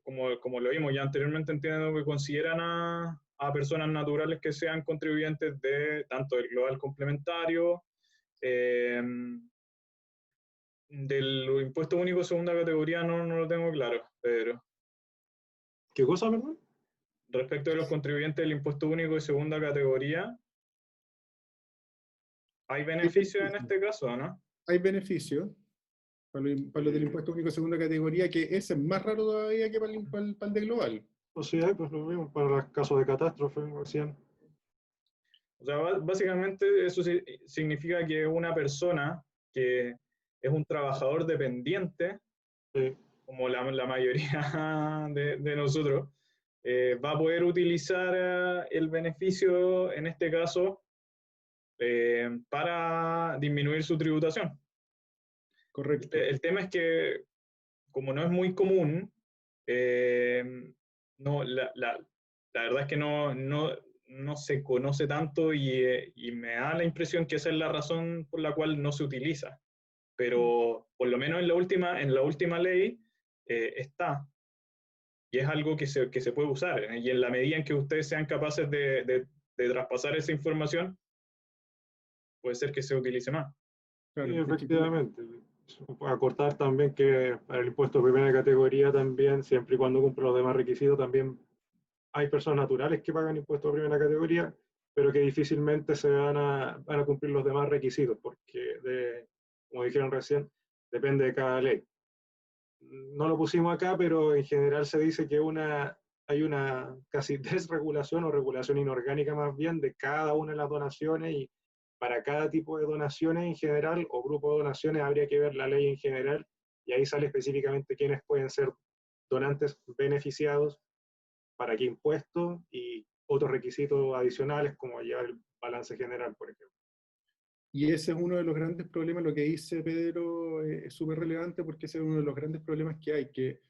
como lo vimos ya anteriormente, entiendo que consideran a personas naturales que sean contribuyentes de tanto del global complementario, del impuesto único segunda categoría no lo tengo claro, pero ¿Qué cosa, perdón? respecto de los contribuyentes del impuesto único de segunda categoría, ¿hay beneficios en este caso, no? Hay beneficios para los del impuesto único de segunda categoría, que ese es más raro todavía que para el de Global. O sea, pues lo mismo para los casos de catástrofe, decían. O sea, básicamente eso significa que una persona que es un trabajador dependiente, como la mayoría de nosotros, va a poder utilizar el beneficio, en este caso, para disminuir su tributación. Correcto. El tema es que, como no es muy común, no, la verdad es que no se conoce tanto y me da la impresión que esa es la razón por la cual no se utiliza. Pero por lo menos en la última ley está. Y es algo que se puede usar. Y en la medida en que ustedes sean capaces de traspasar esa información, puede ser que se utilice más. Claro, Sí, efectivamente. Acortar también que para el impuesto de primera categoría también, siempre y cuando cumpla los demás requisitos, también hay personas naturales que pagan impuestos de primera categoría, pero que difícilmente van a cumplir los demás requisitos, porque, como dijeron recién, depende de cada ley. No lo pusimos acá, pero en general se dice que hay una casi desregulación o regulación inorgánica más bien de cada una de las donaciones, y para cada tipo de donaciones en general o grupo de donaciones habría que ver la ley en general, y ahí sale específicamente quiénes pueden ser donantes beneficiados, para qué impuestos y otros requisitos adicionales como llevar el balance general, por ejemplo. Y ese es uno de los grandes problemas, lo que dice Pedro es súper relevante, porque ese es uno de los grandes problemas que hay, que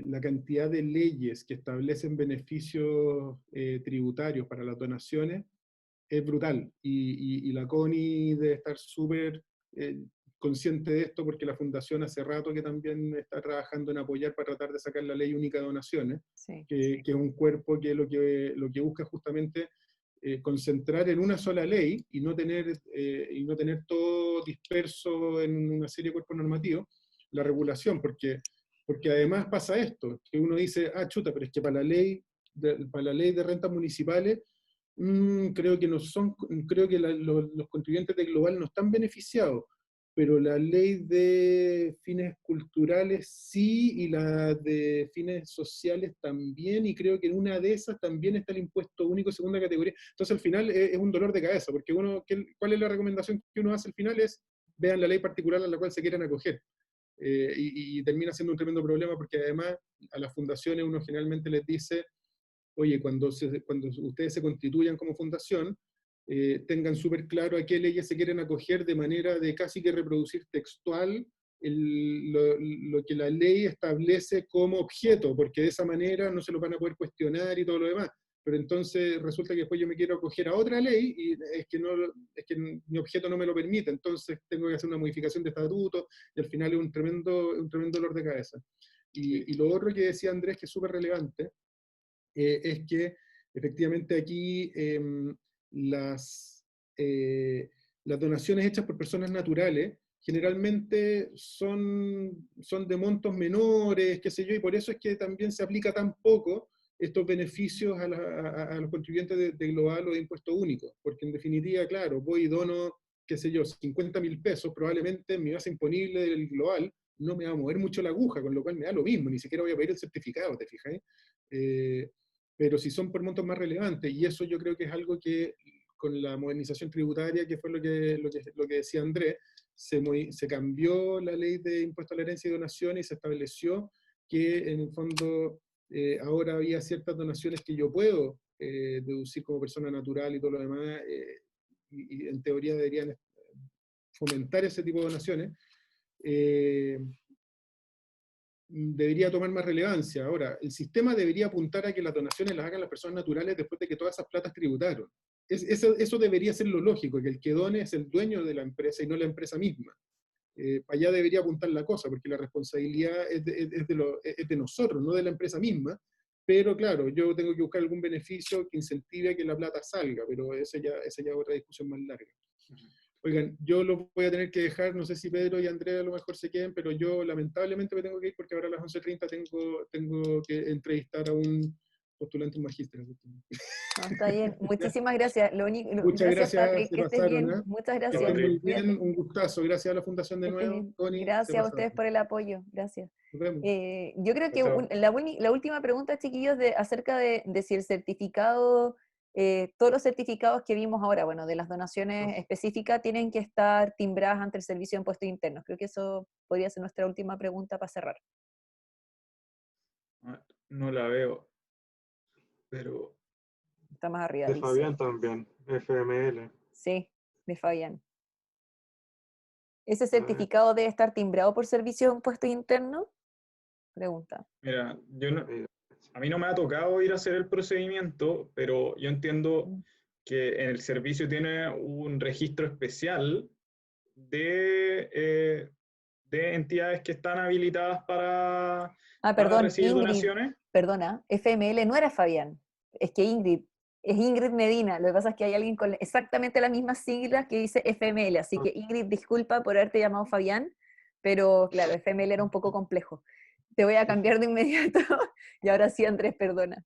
la cantidad de leyes que establecen beneficios tributarios para las donaciones es brutal. Y la CONI debe estar súper consciente de esto, porque la Fundación hace rato que también está trabajando en apoyar para tratar de sacar la Ley Única de Donaciones, Sí. que es un cuerpo que lo que busca justamente concentrar en una sola ley y no tener todo disperso en una serie de cuerpos normativos, la regulación, porque además pasa esto, que uno dice, chuta, pero es que para la ley de rentas municipales, creo que los contribuyentes de Global no están beneficiados, pero la ley de fines culturales sí, y la de fines sociales también, y creo que en una de esas también está el impuesto único segunda categoría. Entonces al final es un dolor de cabeza, porque ¿cuál es la recomendación que uno hace al final? Es vean la ley particular a la cual se quieran acoger. Y termina siendo un tremendo problema, porque además a las fundaciones uno generalmente les dice, oye, cuando ustedes se constituyan como fundación, tengan súper claro a qué leyes se quieren acoger, de manera de casi que reproducir textual lo que la ley establece como objeto, porque de esa manera no se lo van a poder cuestionar y todo lo demás. Pero entonces resulta que después yo me quiero acoger a otra ley y es que mi objeto no me lo permite, entonces tengo que hacer una modificación de estatuto y al final es un tremendo dolor de cabeza. Y lo otro que decía Andrés, que es súper relevante, es que efectivamente aquí las donaciones hechas por personas naturales generalmente son de montos menores, qué sé yo, y por eso es que también se aplica tan poco estos beneficios a los contribuyentes de global o de impuesto único, porque en definitiva, claro, voy y dono, qué sé yo, 50.000 pesos, probablemente mi base imponible del global no me va a mover mucho la aguja, con lo cual me da lo mismo, ni siquiera voy a pedir el certificado, ¿te fijas? Pero si son por montos más relevantes, y eso yo creo que es algo que con la modernización tributaria, que fue lo que decía Andrés, se cambió la ley de impuesto a la herencia y donaciones y se estableció que en el fondo ahora había ciertas donaciones que yo puedo deducir como persona natural y todo lo demás, y en teoría deberían fomentar ese tipo de donaciones. Debería tomar más relevancia. Ahora, el sistema debería apuntar a que las donaciones las hagan las personas naturales después de que todas esas platas tributaron. Eso debería ser lo lógico, que el que done es el dueño de la empresa y no la empresa misma. Allá debería apuntar la cosa, porque la responsabilidad es de nosotros, no de la empresa misma. Pero claro, yo tengo que buscar algún beneficio que incentive a que la plata salga, pero esa ya es otra discusión más larga. Oigan, yo lo voy a tener que dejar, no sé si Pedro y Andrea a lo mejor se queden, pero yo lamentablemente me tengo que ir porque ahora a las 11:30 tengo que entrevistar a un postulante, un magíster. No, está bien, muchísimas gracias. Muchas gracias, Patrick, se que estés pasaron. bien. Muchas Que gracias. estén muy Cuídate. bien, un gustazo. Gracias a la Fundación de Que estés nuevo, bien. Tony. Gracias a ustedes por el apoyo. Gracias. Nos vemos. Yo creo que Chao. la última pregunta, chiquillos, acerca de si el certificado, todos los certificados que vimos ahora, bueno, de las donaciones específicas, tienen que estar timbradas ante el Servicio de Impuestos Internos. Creo que eso podría ser nuestra última pregunta para cerrar. No la veo, pero Está más arriba, De dice. Fabián también, FML. Sí, de Fabián. ¿Ese certificado debe estar timbrado por Servicio de Impuestos Internos? Pregunta. mira, a mí no me ha tocado ir a hacer el procedimiento, pero yo entiendo que en el servicio tiene un registro especial de entidades que están habilitadas para Perdón, recibir Ingrid, donaciones. perdona, FML no era Fabián, es que es Ingrid Medina, lo que pasa es que hay alguien con exactamente las mismas siglas que dice FML, así que Ingrid, disculpa por haberte llamado Fabián, pero claro, FML era un poco complejo. Te voy a cambiar de inmediato, y ahora sí, Andrés, perdona.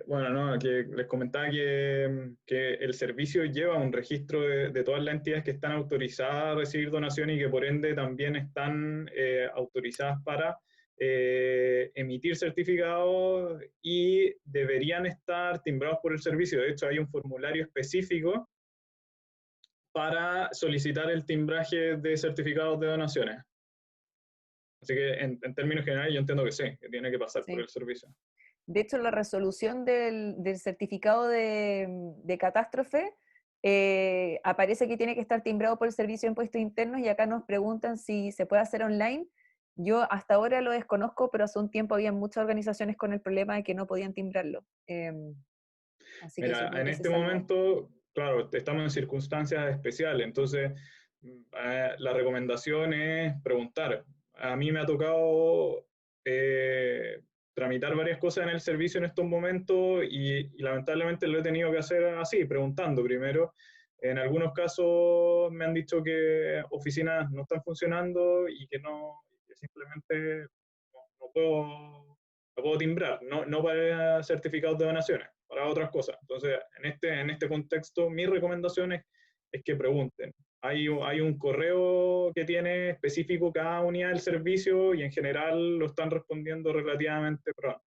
Bueno, no, que les comentaba que el servicio lleva un registro de todas las entidades que están autorizadas a recibir donaciones y que por ende también están autorizadas para emitir certificados y deberían estar timbrados por el servicio. De hecho, hay un formulario específico para solicitar el timbraje de certificados de donaciones. Así que en términos generales yo entiendo que sí, que tiene que pasar por el servicio. De hecho, la resolución del certificado de catástrofe aparece que tiene que estar timbrado por el Servicio de Impuestos Internos y acá nos preguntan si se puede hacer online. Yo hasta ahora lo desconozco, pero hace un tiempo había muchas organizaciones con el problema de que no podían timbrarlo. Así Mira, que en este momento, claro, estamos en circunstancias especiales, entonces la recomendación es preguntar. A mí me ha tocado tramitar varias cosas en el servicio en estos momentos y lamentablemente lo he tenido que hacer así, preguntando primero. En algunos casos me han dicho que oficinas no están funcionando y que simplemente no puedo timbrar, no para certificados de donaciones, para otras cosas. Entonces, en este contexto, mi recomendación es que pregunten. hay un correo que tiene específico cada unidad del servicio y en general lo están respondiendo relativamente pronto.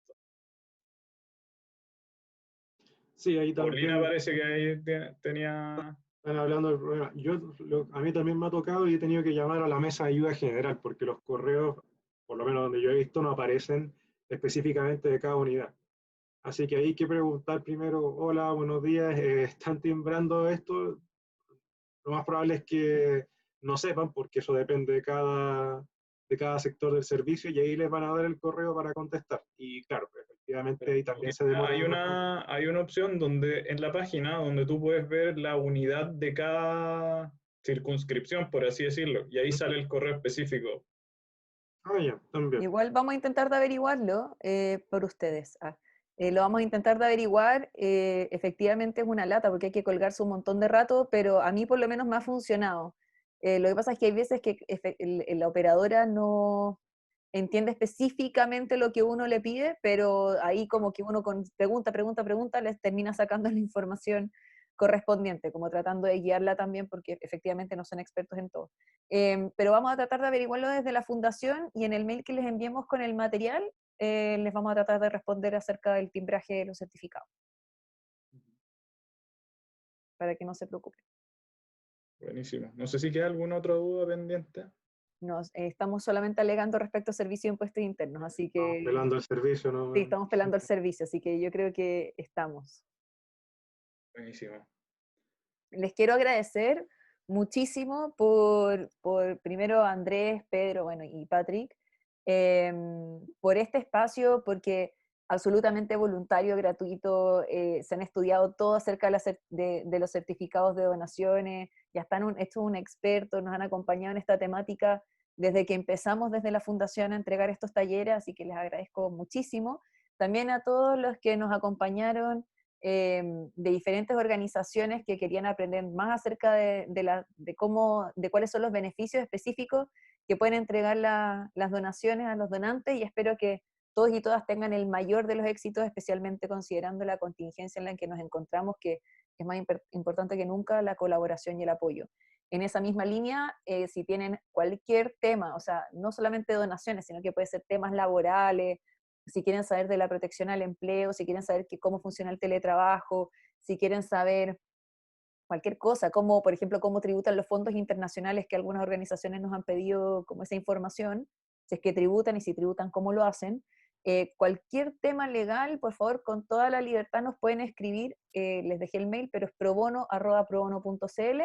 Sí, ahí Paulina también parece que ahí tenía... están hablando del problema. A mí también me ha tocado y he tenido que llamar a la mesa de ayuda general porque los correos, por lo menos donde yo he visto, no aparecen específicamente de cada unidad. Así que hay que preguntar primero, hola, buenos días, ¿están timbrando esto? Lo más probable es que no sepan porque eso depende de cada sector del servicio y ahí les van a dar el correo para contestar. Y claro, pues, efectivamente ahí también se demora en responder. Hay una opción donde, en la página donde tú puedes ver la unidad de cada circunscripción, por así decirlo, y ahí sale el correo específico. Ah, ya, también. Igual vamos a intentar de averiguarlo por ustedes. Lo vamos a intentar de averiguar. Efectivamente es una lata porque hay que colgarse un montón de rato, pero a mí por lo menos me ha funcionado. Lo que pasa es que hay veces que la operadora no entiende específicamente lo que uno le pide, pero ahí como que uno con pregunta, les termina sacando la información correspondiente, como tratando de guiarla también, porque efectivamente no son expertos en todo. Pero vamos a tratar de averiguarlo desde la fundación y en el mail que les enviemos con el material, les vamos a tratar de responder acerca del timbraje de los certificados, para que no se preocupen. Buenísimo. No sé si queda alguna otra duda pendiente. Estamos solamente alegando respecto a servicio de impuestos internos, así Estamos que pelando el servicio, ¿no? sí, estamos pelando el servicio, así que yo creo que estamos. Buenísimo. Les quiero agradecer muchísimo por primero Andrés, Pedro, bueno, y Patrick, por este espacio, porque absolutamente voluntario, gratuito, se han estudiado todo acerca de los certificados de donaciones, ya están hechos un experto, nos han acompañado en esta temática desde que empezamos desde la Fundación a entregar estos talleres, así que les agradezco muchísimo. También a todos los que nos acompañaron de diferentes organizaciones que querían aprender más acerca de cuáles son los beneficios específicos que pueden entregar las donaciones a los donantes, y espero que todos y todas tengan el mayor de los éxitos, especialmente considerando la contingencia en la que nos encontramos, que es más importante que nunca la colaboración y el apoyo. En esa misma línea, si tienen cualquier tema, o sea, no solamente donaciones, sino que puede ser temas laborales, si quieren saber de la protección al empleo, si quieren saber cómo funciona el teletrabajo, si quieren saber cualquier cosa, como por ejemplo cómo tributan los fondos internacionales, que algunas organizaciones nos han pedido como esa información, si es que tributan y si tributan, cómo lo hacen. Cualquier tema legal, por favor, con toda la libertad nos pueden escribir, les dejé el mail, pero es probono@probono.cl,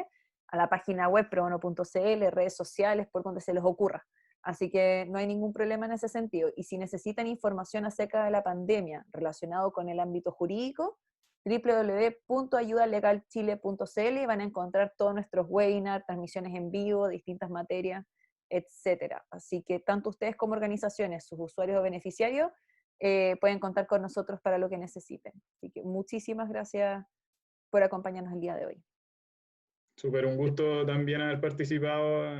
a la página web probono.cl, redes sociales, por donde se les ocurra. Así que no hay ningún problema en ese sentido. Y si necesitan información acerca de la pandemia relacionado con el ámbito jurídico, www.ayudalegalchile.cl, y van a encontrar todos nuestros webinars, transmisiones en vivo, distintas materias, etcétera. Así que tanto ustedes como organizaciones, sus usuarios o beneficiarios, pueden contar con nosotros para lo que necesiten. Así que muchísimas gracias por acompañarnos el día de hoy. Súper un gusto también haber participado